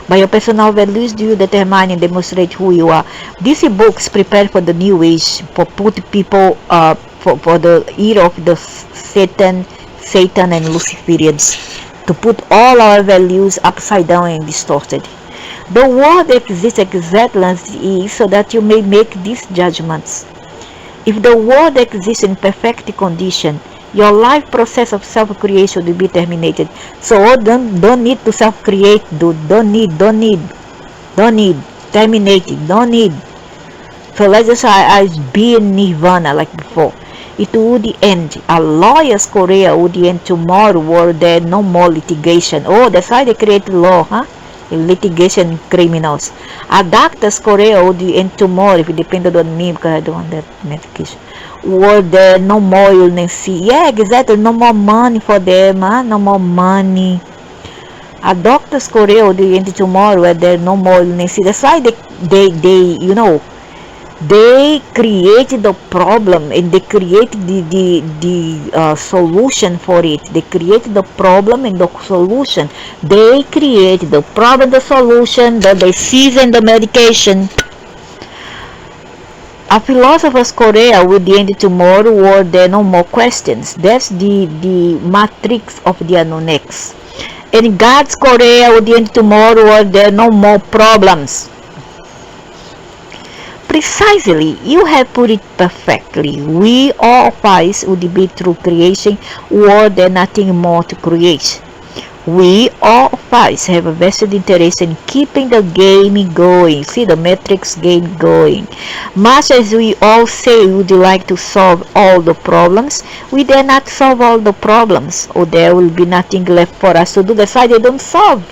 By your personal values, do you determine and demonstrate who you are? These books prepare for the new age, for put people for the era of the Satan and Luciferians, to put all our values upside down and distorted. The world exists exactly as it is so that you may make these judgments. If the world exists in perfect condition, your life process of self-creation will be terminated. So don't need to self-create, dude. Don't need. Terminate it. Don't need. So let's just be in nirvana like before. It would end. A lawyer's career would end tomorrow were there no more litigation. Oh, that's why they created law, huh? Litigation criminals. A doctor's career would end tomorrow if it depended on me because I don't want that medication. Were there no more illness? Yeah, exactly. No more money for them, huh? No more money. A doctor's career would end tomorrow where there no more illness. That's why they created the problem and they created the solution for it. They created the problem and the solution. They created the problem, the solution, the disease and the medication. A philosopher's career will end tomorrow or there no more questions. That's the matrix of the Anunnaks. And God's career will end tomorrow or there no more problems. Precisely, you have put it perfectly. We all of us would be through creation or there nothing more to create. We, all of us, have a vested interest in keeping the game going. See the matrix game going. Much as we all say we would like to solve all the problems, we dare not solve all the problems, or there will be nothing left for us to do. That's why they don't solve.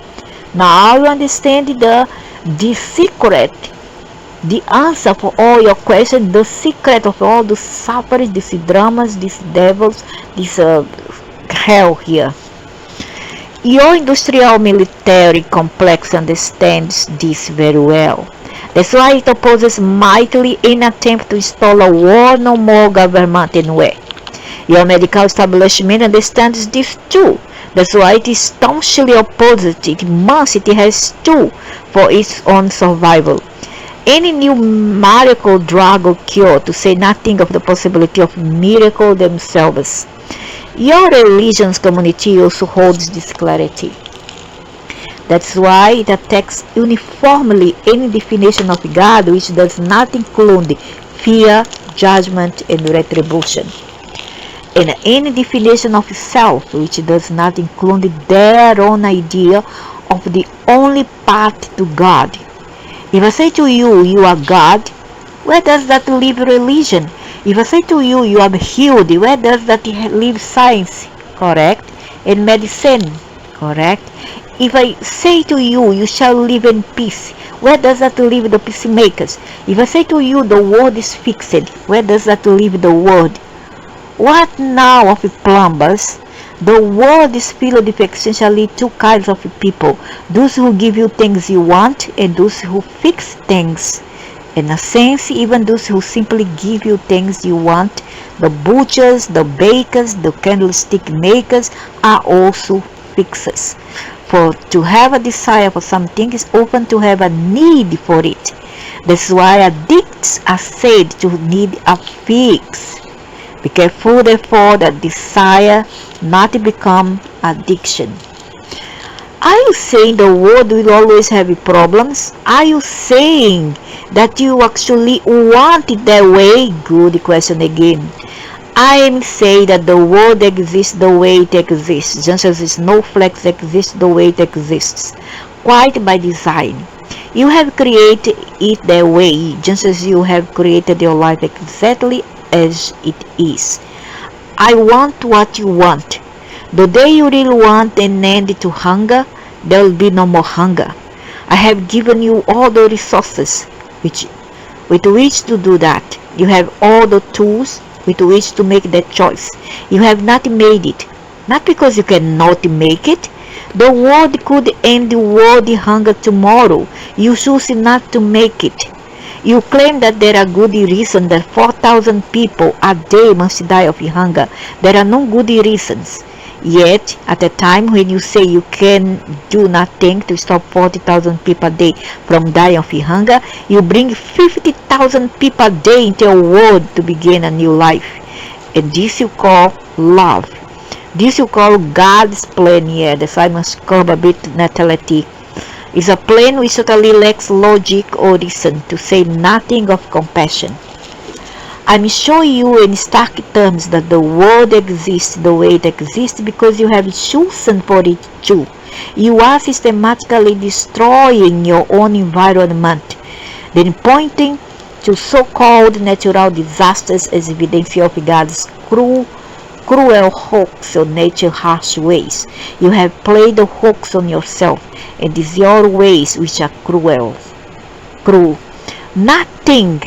Now you understand the secret, the answer for all your questions, the secret of all the suffering, these dramas, these devils, this hell here. Your industrial military complex understands this very well. That's why it opposes mightily any attempt to install a war no more government anywhere. Your medical establishment understands this too. That's why it is staunchly opposed. It must, it has to, for its own survival. Any new miracle drug or cure, to say nothing of the possibility of miracle themselves. Your religion's community also holds this clarity. That's why it attacks uniformly any definition of God which does not include fear, judgment, and retribution, and any definition of self which does not include their own idea of the only path to God. If I say to you, you are God, where does that leave religion? If I say to you, you are healed, where does that leave science? Correct? And medicine? Correct? If I say to you, you shall live in peace, where does that leave the peacemakers? If I say to you, the world is fixed, where does that leave the world? What now of plumbers? The world is filled with essentially two kinds of people: those who give you things you want and those who fix things. In a sense, even those who simply give you things you want, the butchers, the bakers, the candlestick makers, are also fixers. For to have a desire for something is often to have a need for it. That's why addicts are said to need a fix. Be careful, therefore, that desire not become addiction. Are you saying the world will always have problems? Are you saying that you actually want it that way? Good question again. I am saying that the world exists the way it exists, just as snowflakes exist the way it exists, quite by design. You have created it that way, just as you have created your life exactly as it is. I want what you want. The day you really want an end to hunger, there will be no more hunger. I have given you all the resources with which to do that. You have all the tools with which to make that choice. You have not made it, not because you cannot make it. The world could end world hunger tomorrow. You choose not to make it. You claim that there are good reasons that 4,000 people a day must die of hunger. There are no good reasons. Yet, at a time when you say you can do nothing to stop 40,000 people a day from dying of hunger, you bring 50,000 people a day into a world to begin a new life. And this you call love. This you call God's plan here. That's why I must curb a bit natality. It's a plan which totally lacks logic or reason, to say nothing of compassion. I'm showing you in stark terms that the world exists the way it exists because you have chosen for it to. You are systematically destroying your own environment, then pointing to so-called natural disasters as evidence of God's cruel hoax on nature's harsh ways. You have played the hoax on yourself, and it is your ways which are cruel. Nothing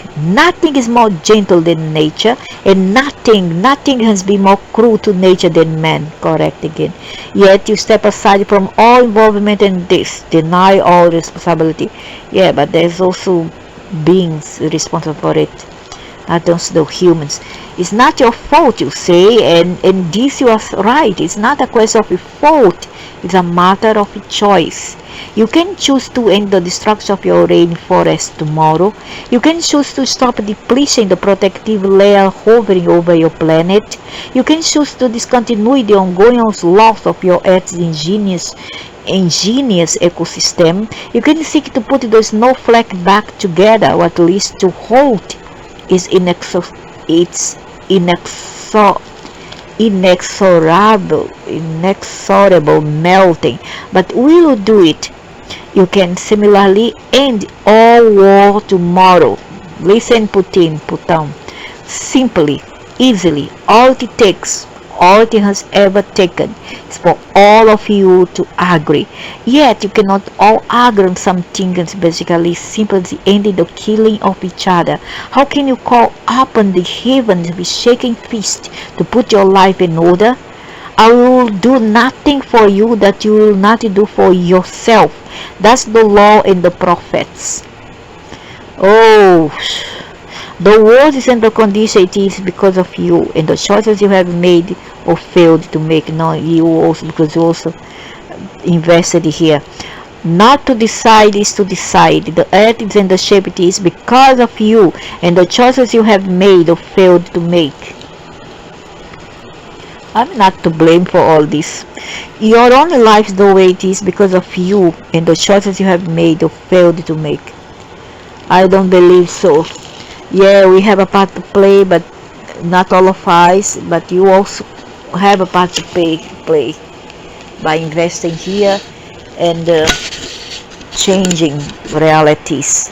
is more gentle than nature, and nothing has been more cruel to nature than man. Correct again. Yet you step aside from all involvement in this, deny all responsibility. Yeah, but there's also beings responsible for it, not just the humans. It's not your fault, you say, and this you are right. It's not a question of a fault. It's a matter of a choice. You can choose to end the destruction of your rainforest tomorrow. You can choose to stop depleting the protective layer hovering over your planet. You can choose to discontinue the ongoing loss of your Earth's ingenious ecosystem. You can seek to put the snowflake back together, or at least to hold its inexorable melting, but will you do it? You can similarly end all war tomorrow. Listen, Putin, Putin. Simply, easily, all it takes, all it has ever taken, is for all of you to agree. Yet you cannot all agree on something that's basically simply ending the killing of each other. How can you call upon the heavens with shaking fist to put your life in order? I will do nothing for you that you will not do for yourself. That's the law and the prophets. Oh, the world is in the condition it is because of you and the choices you have made or failed to make. No, you also, because you also invested here. Not to decide is to decide. The earth is in the shape it is because of you and the choices you have made or failed to make. I'm not to blame for all this. Your only life is the way it is because of you and the choices you have made or failed to make. I don't believe so. Yeah, we have a part to play, but not all of us. But you also have a part to play by investing here and changing realities.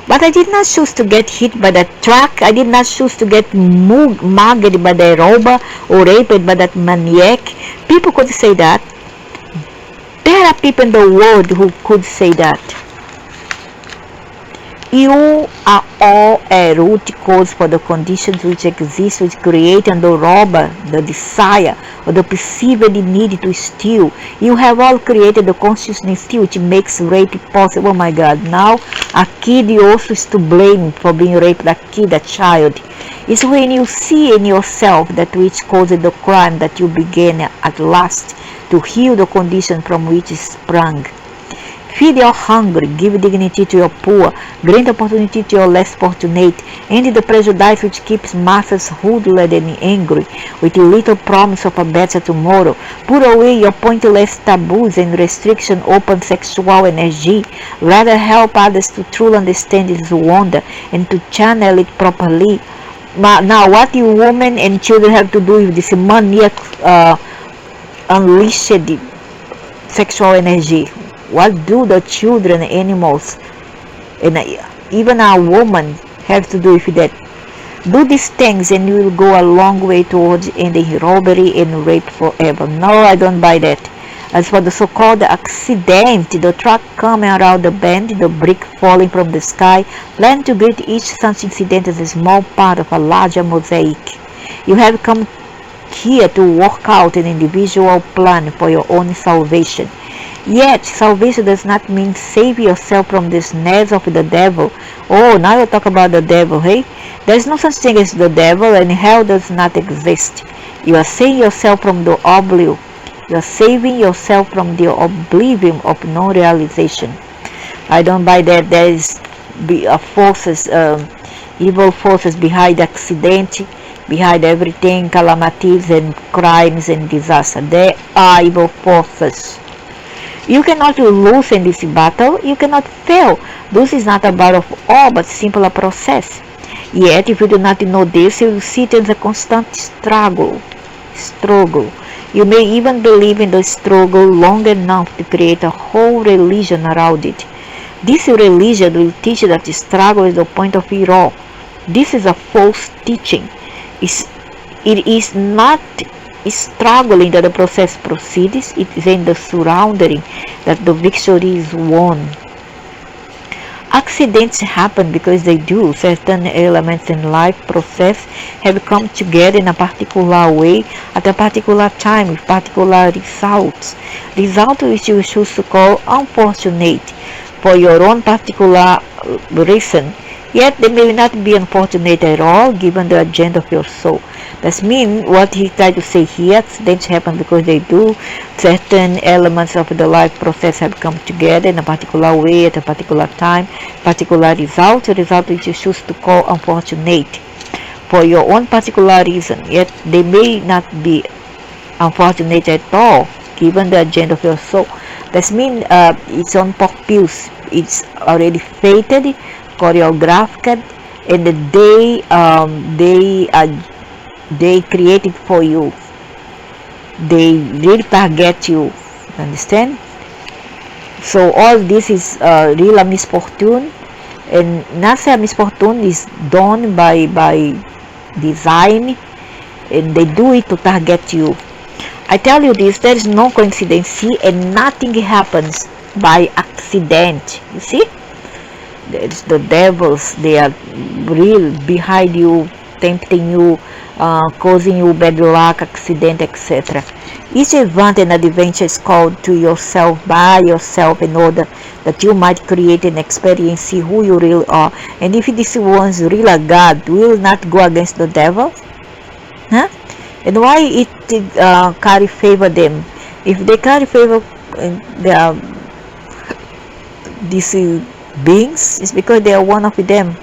But I did not choose to get hit by that truck. I did not choose to get mugged by the robber or raped by that maniac. People could say that. There are people in the world who could say that. You are all a root cause for the conditions which exist, which create and the robber, the desire, or the perceived need to steal. You have all created the consciousness which makes rape possible. Oh my God, now a kid also is to blame for being raped, a kid, a child. It's when you see in yourself that which caused the crime that you began at last to heal the condition from which it sprung. Feed your hungry, give dignity to your poor, grant opportunity to your less fortunate, end the prejudice which keeps masses hoodled and angry, with little promise of a better tomorrow. Put away your pointless taboos and restriction open sexual energy. Rather help others to truly understand its wonder and to channel it properly. Now, what you women and children have to do with this maniac unleashed sexual energy? What do the children, animals, and even a woman have to do with that? Do these things and you will go a long way towards ending robbery and rape forever. No, I don't buy that. As for the so-called accident, the truck coming around the bend, the brick falling from the sky, learn to greet each such incident as a small part of a larger mosaic. You have come here to work out an individual plan for your own salvation. Yet, salvation does not mean save yourself from the snares of the devil. Oh, now you talk about the devil, hey? There is no such thing as the devil, and hell does not exist. You are saving yourself from the oblivion. You are saving yourself from the oblivion of non-realization. I don't buy that. There is forces, evil forces behind accident, behind everything, calamities and crimes and disaster. There are evil forces. You cannot lose in this battle. You cannot fail. This is not a battle of all, but simply a process. Yet, if you do not know this, you will see it as a constant struggle. You may even believe in the struggle long enough to create a whole religion around it. This religion will teach that the struggle is the point of it all. This is a false teaching. It is not struggling that the process proceeds, it is in the surrounding that the victory is won. Accidents happen because they do. Certain elements in life process have come together in a particular way at a particular time with particular results. Results which you choose to call unfortunate for your own particular reason. Yet they may not be unfortunate at all given the agenda of your soul. That means what he tried to say here, accidents happen because they do. Certain elements of the life process have come together in a particular way at a particular time, particular result, a result which you choose to call unfortunate for your own particular reason. Yet they may not be unfortunate at all given the agenda of your soul. That means it's on purpose. It's already fated, choreographed, and they created for you They really target you. Understand? So all this is real a misfortune, and not say a misfortune is done by design, and they do it to target you. I tell you this, there is no coincidence, and nothing happens by accident. You see? There's the devils, they are real behind you, tempting you, causing you bad luck, accident, etc. Each event and adventure is called to yourself by yourself in order that you might create and experience who you really are. And if this one's real a God, will not go against the devil? Huh? And why it carry favor them? If they carry favor, they are these beings, it's because they are one of them.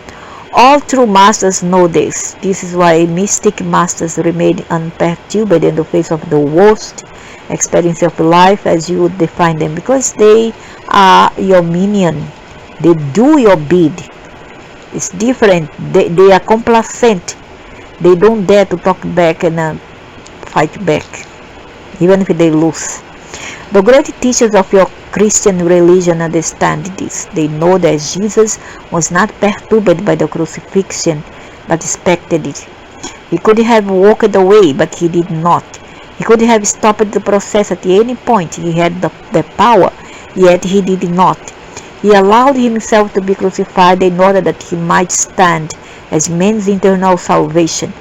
All true masters know this. This is why mystic masters remain unperturbed in the face of the worst experience of life as you would define them, because they are your minion. They do your bid. It's different. They are complacent. They don't dare to talk back and fight back, even if they lose. The great teachers of your Christian religion understand this. They know that Jesus was not perturbed by the crucifixion, but expected it. He could have walked away, but he did not. He could have stopped the process at any point. He had the power, yet he did not. He allowed himself to be crucified in order that he might stand as man's eternal salvation.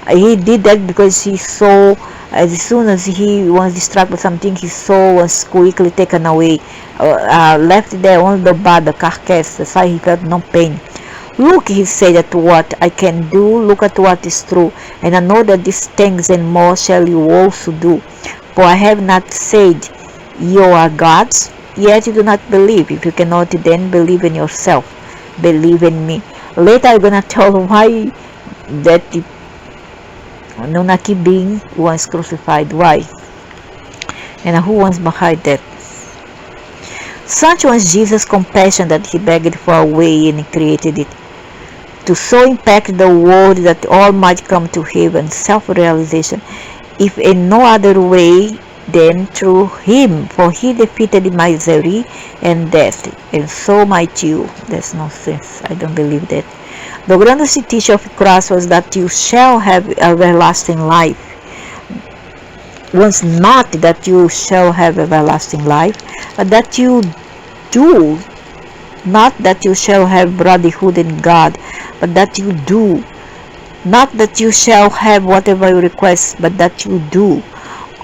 He did that because he saw, as soon as he was distracted with something, his soul was quickly taken away, left there only the body, the carcass. That's why he felt no pain. Look, he said, at what I can do, look at what is true, and I know that these things and more shall you also do. For I have not said you are gods, yet you do not believe. If you cannot, then believe in yourself. Believe in me. Later I'm gonna tell why that Nunaki being was crucified. Why? And who was behind that? Such was Jesus' compassion that he begged for a way and created it, to so impact the world that all might come to heaven, self-realization, if in no other way than through him, for he defeated misery and death, and so might you. That's nonsense. I don't believe that. The grandest teaching of Christ was that you shall have everlasting life. Was not that you shall have everlasting life, but that you do. Not that you shall have brotherhood in God, but that you do. Not that you shall have whatever you request, but that you do.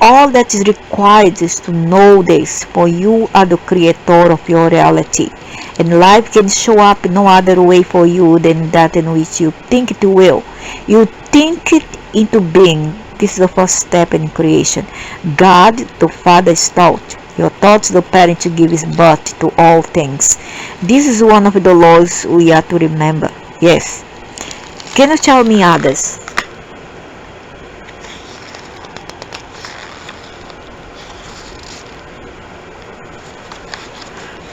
All that is required is to know this, for you are the creator of your reality, and life can show up no other way for you than that in which you think it will. You think it into being. This is the first step in creation. God, the Father, is thought. Your thoughts, the parent, to give his birth to all things. This is one of the laws we are to remember. Yes. Can you tell me others?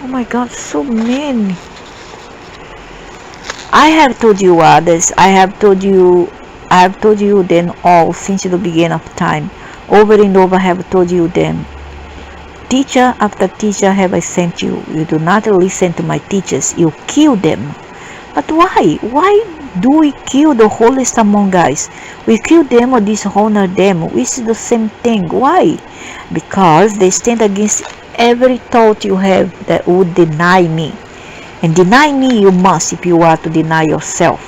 Oh my God, so many. I have told you others. I have told you them all since the beginning of time. Over and over I have told you them. Teacher after teacher have I sent you. You do not listen to my teachers. You kill them. But why? Why do we kill the holiest among us? We kill them or dishonor them, which is the same thing. Why? Because they stand against every thought you have that would deny me. And deny me you must if you are to deny yourself.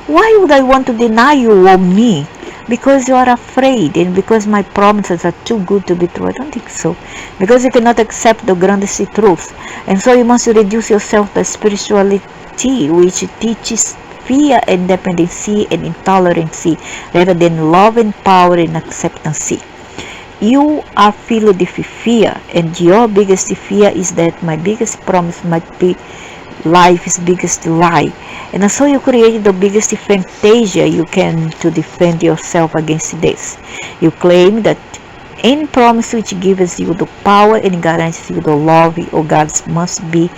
Why would I want to deny you or me? Because you are afraid, and because my promises are too good to be true. I don't think so. Because you cannot accept the grandest truth. And so you must reduce yourself to spirituality, which teaches fear and dependency and intolerance rather than love and power and acceptance. You are filled with fear, and your biggest fear is that my biggest promise might be life's biggest lie. And so you create the biggest fantasia you can to defend yourself against this. You claim that any promise which gives you the power and guarantees you the love of God must be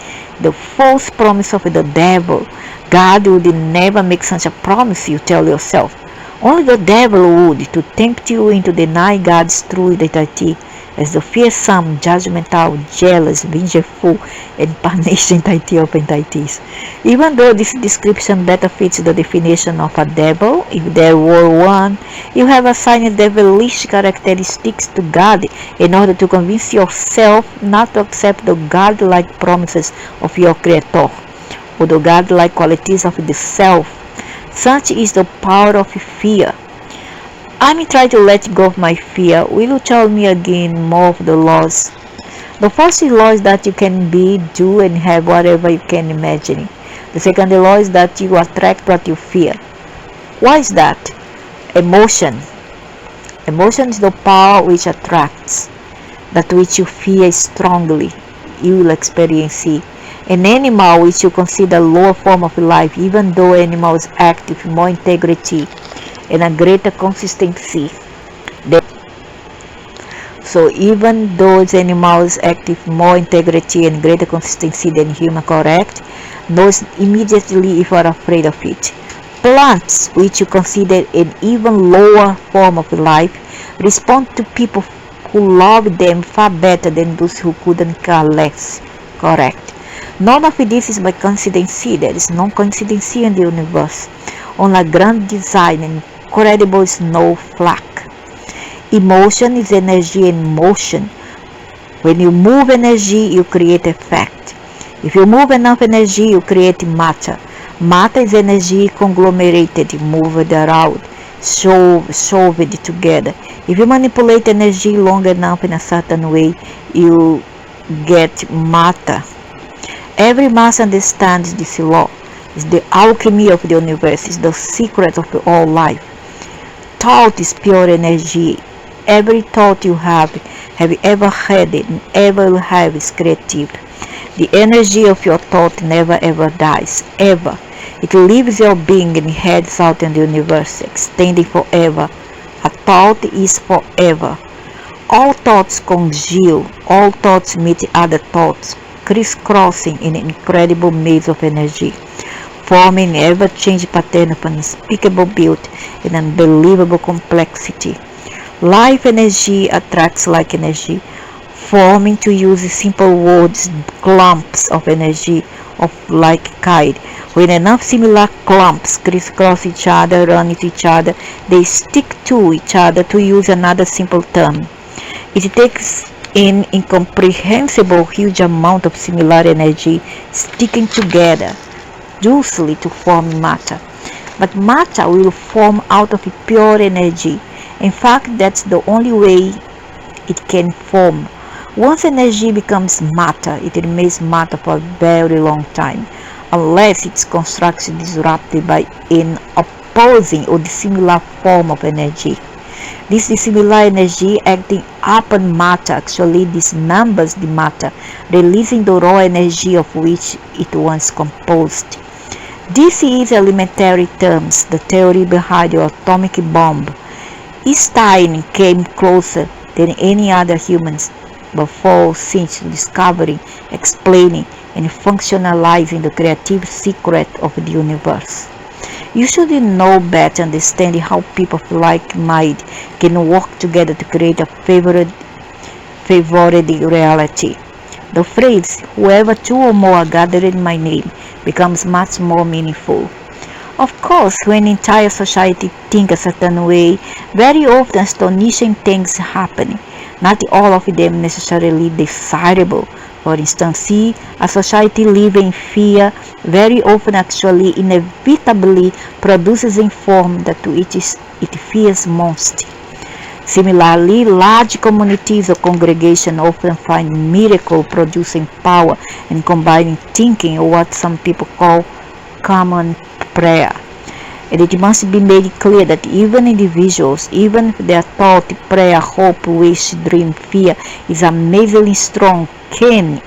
the false promise of the devil. God would never make such a promise, you tell yourself. Only the devil would to tempt you into denying God's true identity as the fearsome, judgmental, jealous, vengeful, and punishing deity of entities. Even though this description better fits the definition of a devil, if there were one, you have assigned devilish characteristics to God in order to convince yourself not to accept the godlike promises of your Creator or the godlike qualities of the self. Such is the power of fear. I may try to let go of my fear. Will you tell me again more of the laws? The first law is that you can be, do, and have whatever you can imagine. The second law is that you attract what you fear. Why is that? Emotion. Emotion is the power which attracts. That which you fear strongly, you will experience it. An animal which you consider a lower form of life, even though animals act with more integrity and a greater consistency. So even those animals act with more integrity and greater consistency than human, correct? Knows immediately if you are afraid of it. Plants, which you consider an even lower form of life, respond to people who love them far better than those who couldn't care less, correct? None of this is by coincidence. There is no coincidence in the universe. On a grand design and incredible snowflake. Emotion is energy in motion. When you move energy, you create effect. If you move enough energy, you create matter. Matter is energy conglomerated, moved around, shoved together. If you manipulate energy long enough in a certain way, you get matter. Every mass understands this law. It's the alchemy of the universe. It's the secret of all life. Thought is pure energy. Every thought you have ever had it, and ever will have is creative. The energy of your thought never ever dies, ever. It leaves your being and heads out in the universe, extending forever. A thought is forever. All thoughts congeal, all thoughts meet other thoughts, crisscrossing in an incredible maze of energy, forming an ever-changing pattern of unspeakable beauty and unbelievable complexity. Life energy attracts like energy, forming, to use simple words, clumps of energy of like kind. When enough similar clumps crisscross each other, run into each other, they stick to each other, to use another simple term. It takes an incomprehensible huge amount of similar energy sticking together loosely to form matter. But matter will form out of pure energy. In fact, that's the only way it can form. Once energy becomes matter, it remains matter for a very long time, unless its construction is disrupted by an opposing or dissimilar form of energy. This dissimilar energy acting upon matter actually dismembers the matter, releasing the raw energy of which it was composed. This is elementary terms, the theory behind the atomic bomb. Einstein came closer than any other humans before since discovering, explaining, and functionalizing the creative secret of the universe. You should know better, understanding how people of like mind can work together to create a favored reality. The phrase, whoever two or more are gathered in my name, becomes much more meaningful. Of course, when entire society think a certain way, very often astonishing things happen. Not all of them necessarily desirable. For instance, see, a society living in fear very often actually inevitably produces a form that which it fears most. Similarly, large communities or congregations often find miracle producing power in combining thinking or what some people call common prayer. And it must be made clear that even individuals, even if their thought, prayer, hope, wish, dream, fear is amazingly strong, can,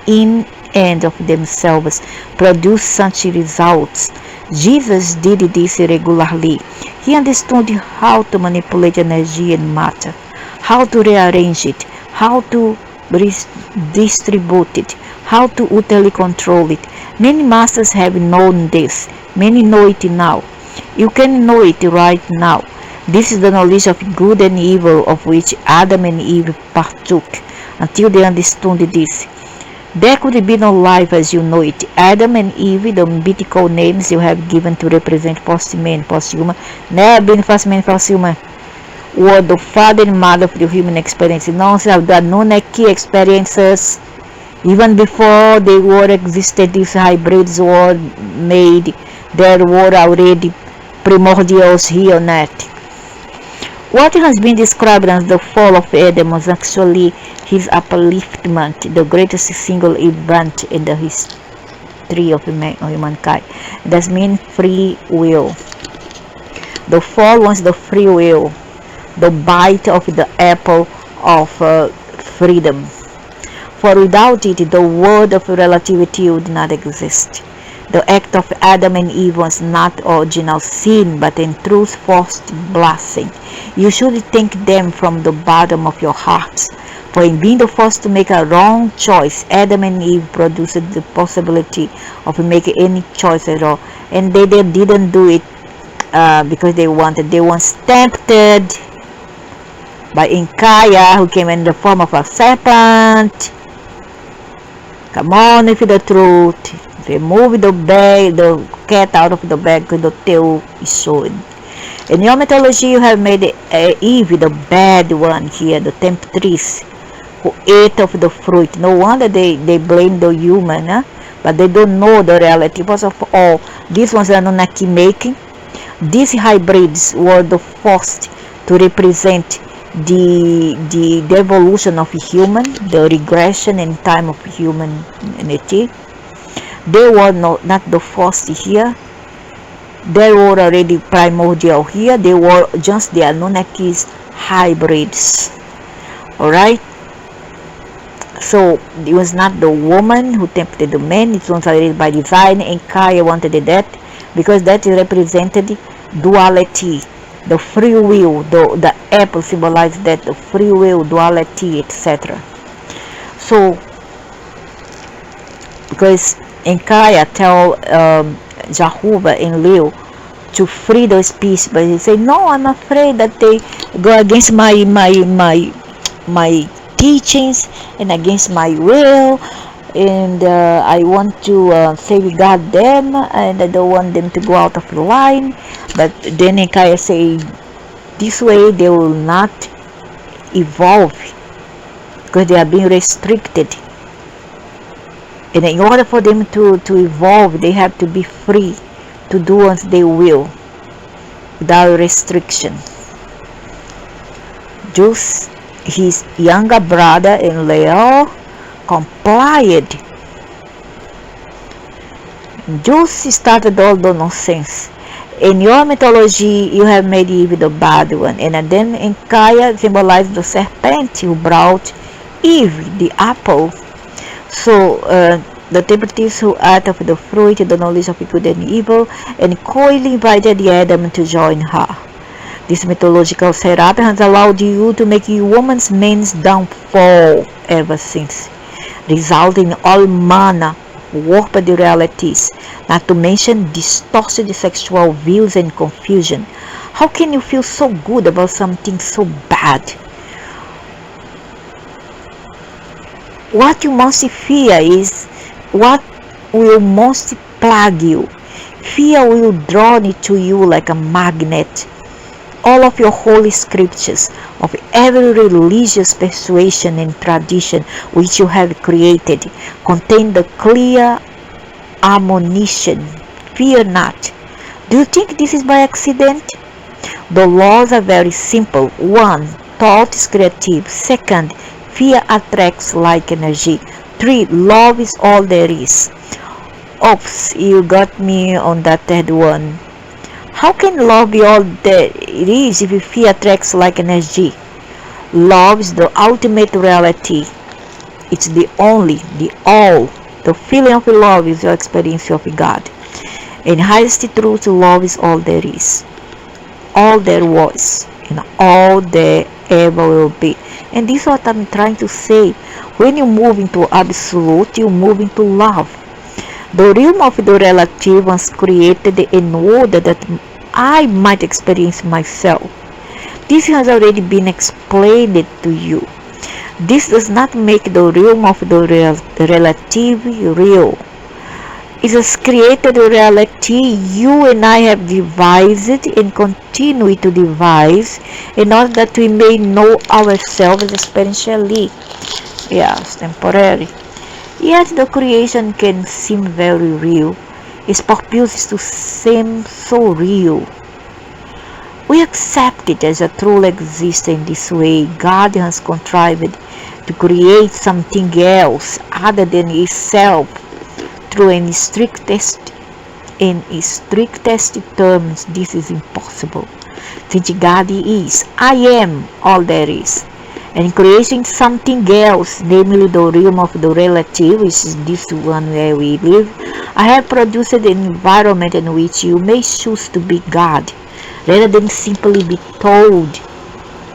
in and of themselves, produce such results. Jesus did this regularly. He understood how to manipulate energy and matter, how to rearrange it, how to distribute it, how to utterly control it. Many masters have known this. Many know it now. You can know it right now. This is the knowledge of good and evil of which Adam and Eve partook until they understood this. There could be no life as you know it. Adam and Eve, the mythical names you have given to represent post-man, post-human, never been first-man, first-human, were the father and mother of the human experience. Nonsense of the Anunnaki experiences. Even before they were existed, these hybrids were made. There were already primordials here on earth. What has been described as the fall of Adam was actually his upliftment, the greatest single event in the history of humankind. That means free will. The fall was the free will, the bite of the apple of freedom. For without it, the world of relativity would not exist. The act of Adam and Eve was not original sin, but in truth forced blessing. You should thank them from the bottom of your hearts. For in being the first to make a wrong choice, Adam and Eve produced the possibility of making any choice at all. And they didn't do it because they wanted. They were tempted by Inkaya, who came in the form of a serpent. Come on, if the truth. Remove the bag, the cat out of the bag, the tail is showing. In your mythology, you have made Eve the bad one here, the temptress, who ate of the fruit. No wonder they blame the human, huh? But they don't know the reality. First of all, this was Anunnaki making. These hybrids were the first to represent the evolution of human, the regression in time of humanity. They were not the first here. They were already primordial here. They were just the Anunnaki's hybrids. Alright? So it was not the woman who tempted the man. It was already by design, and Kaya wanted that because that represented duality, the free will. The apple symbolized that, the free will, duality, etc. So because Enkaya tell Jehovah and Leo to free the species, but he said, no, I'm afraid that they go against my teachings and against my will, and I want to safeguard them, and I don't want them to go out of the line. But then Enkaya say, this way they will not evolve because they are being restricted. And in order for them to evolve, they have to be free to do as they will, without restriction. Just his younger brother in Leo complied. Just started all the nonsense. In your mythology, you have made Eve the bad one, and then in Kaya symbolized the serpent who brought Eve the apple. So the temptress who ate of the fruit, the knowledge of good and evil, and coyly invited Adam to join her. This mythological setup has allowed you to make woman's man's downfall ever since, resulting in all manner warped realities, not to mention distorted sexual views and confusion. How can you feel so good about something so bad? What you must fear is what will most plague you. Fear will draw it to you like a magnet. All of your holy scriptures, of every religious persuasion and tradition which you have created, contain the clear admonition, fear not. Do you think this is by accident? The laws are very simple. 1. Thought is creative. 2. Fear attracts like energy. 3. Love is all there is. Oops, you got me on that third one. How can love be all there it is if fear attracts like energy? Love is the ultimate reality. It's the only, the all. The feeling of love is your experience of God. In highest truth, love is all there is, all there was, and all there ever will be. And this is what I'm trying to say. When you move into absolute, you move into love. The realm of the relative was created in order that I might experience myself. This has already been explained to you. This does not make the realm of the relative real. It is created reality you and I have devised and continue to devise in order that we may know ourselves experientially. Yes, temporary. Yet the creation can seem very real. Its purpose is to seem so real. We accept it as a truly exists in this way. God has contrived to create something else other than itself through in strictest terms. This is impossible. Since God is, I am all there is. And creating something else, namely the realm of the relative, which is this one where we live, I have produced an environment in which you may choose to be God, rather than simply be told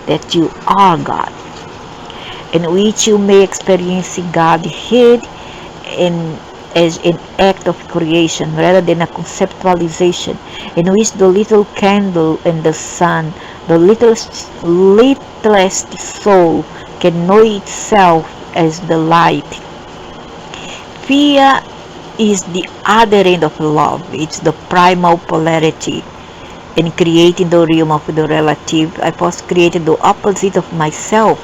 that you are God, in which you may experience Godhead in as an act of creation rather than a conceptualization, in which the little candle and the sun, the littlest soul, can know itself as the light. Fear is the other end of love. It's the primal polarity. In creating the realm of the relative, I first created the opposite of myself.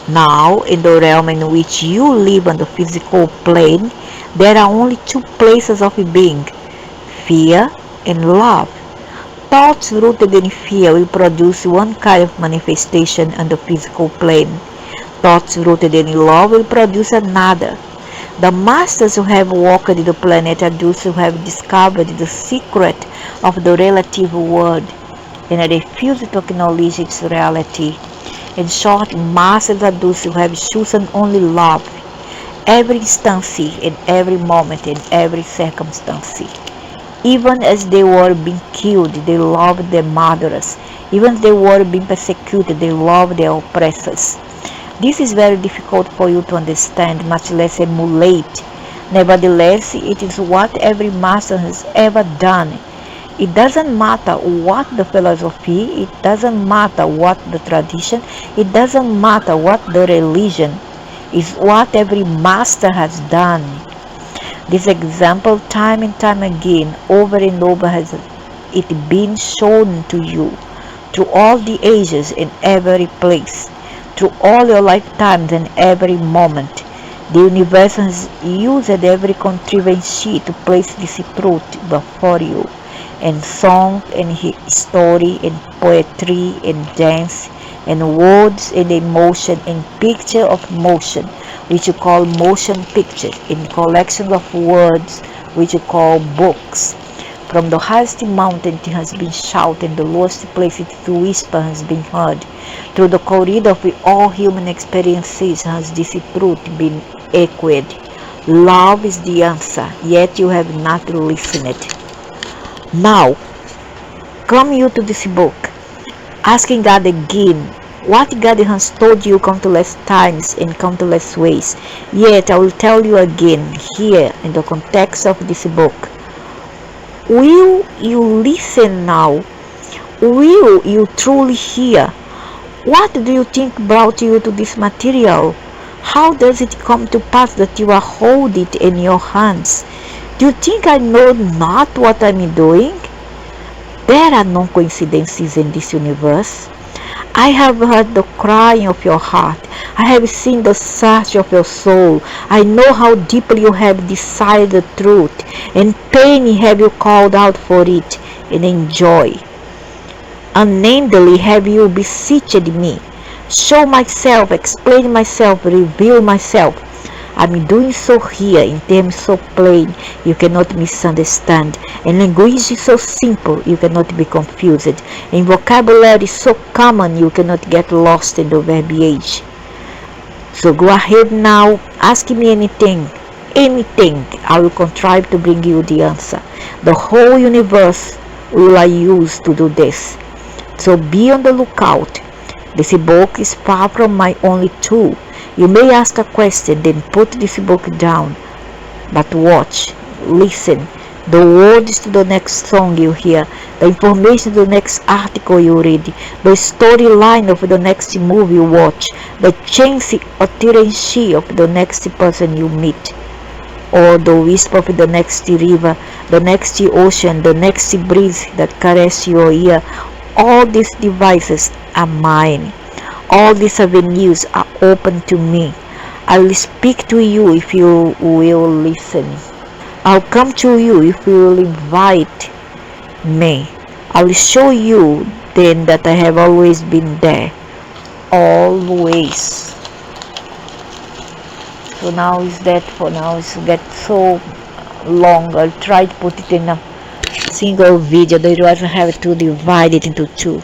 Now, in the realm in which you live on the physical plane, there are only two places of being: fear and love. Thoughts rooted in fear will produce one kind of manifestation on the physical plane. Thoughts rooted in love will produce another. The masters who have walked the planet are those who have discovered the secret of the relative world and refuse to acknowledge its reality. In short, masters are those who have chosen only love, every instance, in every moment, in every circumstance. Even as they were being killed, they loved their murderers. Even as they were being persecuted, they loved their oppressors. This is very difficult for you to understand, much less emulate. Nevertheless, it is what every master has ever done. It doesn't matter what the philosophy, it doesn't matter what the tradition, it doesn't matter what the religion, is what every master has done. This example, time and time again, over and over, has it been shown to you through all the ages in every place, through all your lifetimes and every moment. The universe has used every contrivance to place this truth before you, in song, in story, in poetry, in dance, in words, in emotion, in picture of motion, which you call motion pictures, in collection of words, which you call books. From the highest mountain it has been shouted, and the lowest place its whisper has been heard. Through the corridor of all human experiences has this truth been echoed. Love is the answer, yet you have not listened. Now, come you to this book, asking God again what God has told you countless times in countless ways. Yet I will tell you again here in the context of this book. Will you listen now? Will you truly hear? What do you think brought you to this material? How does it come to pass that you are holding it in your hands? Do you think I know not what I'm doing? There are no coincidences in this universe. I have heard the crying of your heart. I have seen the search of your soul. I know how deeply you have desired the truth. In pain have you called out for it, and in joy unnamedly have you beseeched me. Show myself, explain myself, reveal myself. I'm doing so here in terms so plain you cannot misunderstand, in language so simple you cannot be confused, in vocabulary so common you cannot get lost in the verbiage. So go ahead now, ask me anything, I will contrive to bring you the answer. The whole universe will I use to do this. So be on the lookout. This book is far from my only tool. You may ask a question, then put this book down. But watch, listen, the words to the next song you hear, the information to the next article you read, the storyline of the next movie you watch, the chance utterance of the next person you meet, or the whisper of the next river, the next ocean, the next breeze that caress your ear. All these devices are mine. All these avenues are open to me. I will speak to you if you will listen. I'll come to you if you will invite me. I will show you then that I have always been there. Always. So now is that for now it's get so long. I'll try to put it in a single video. Otherwise I have to divide it into two.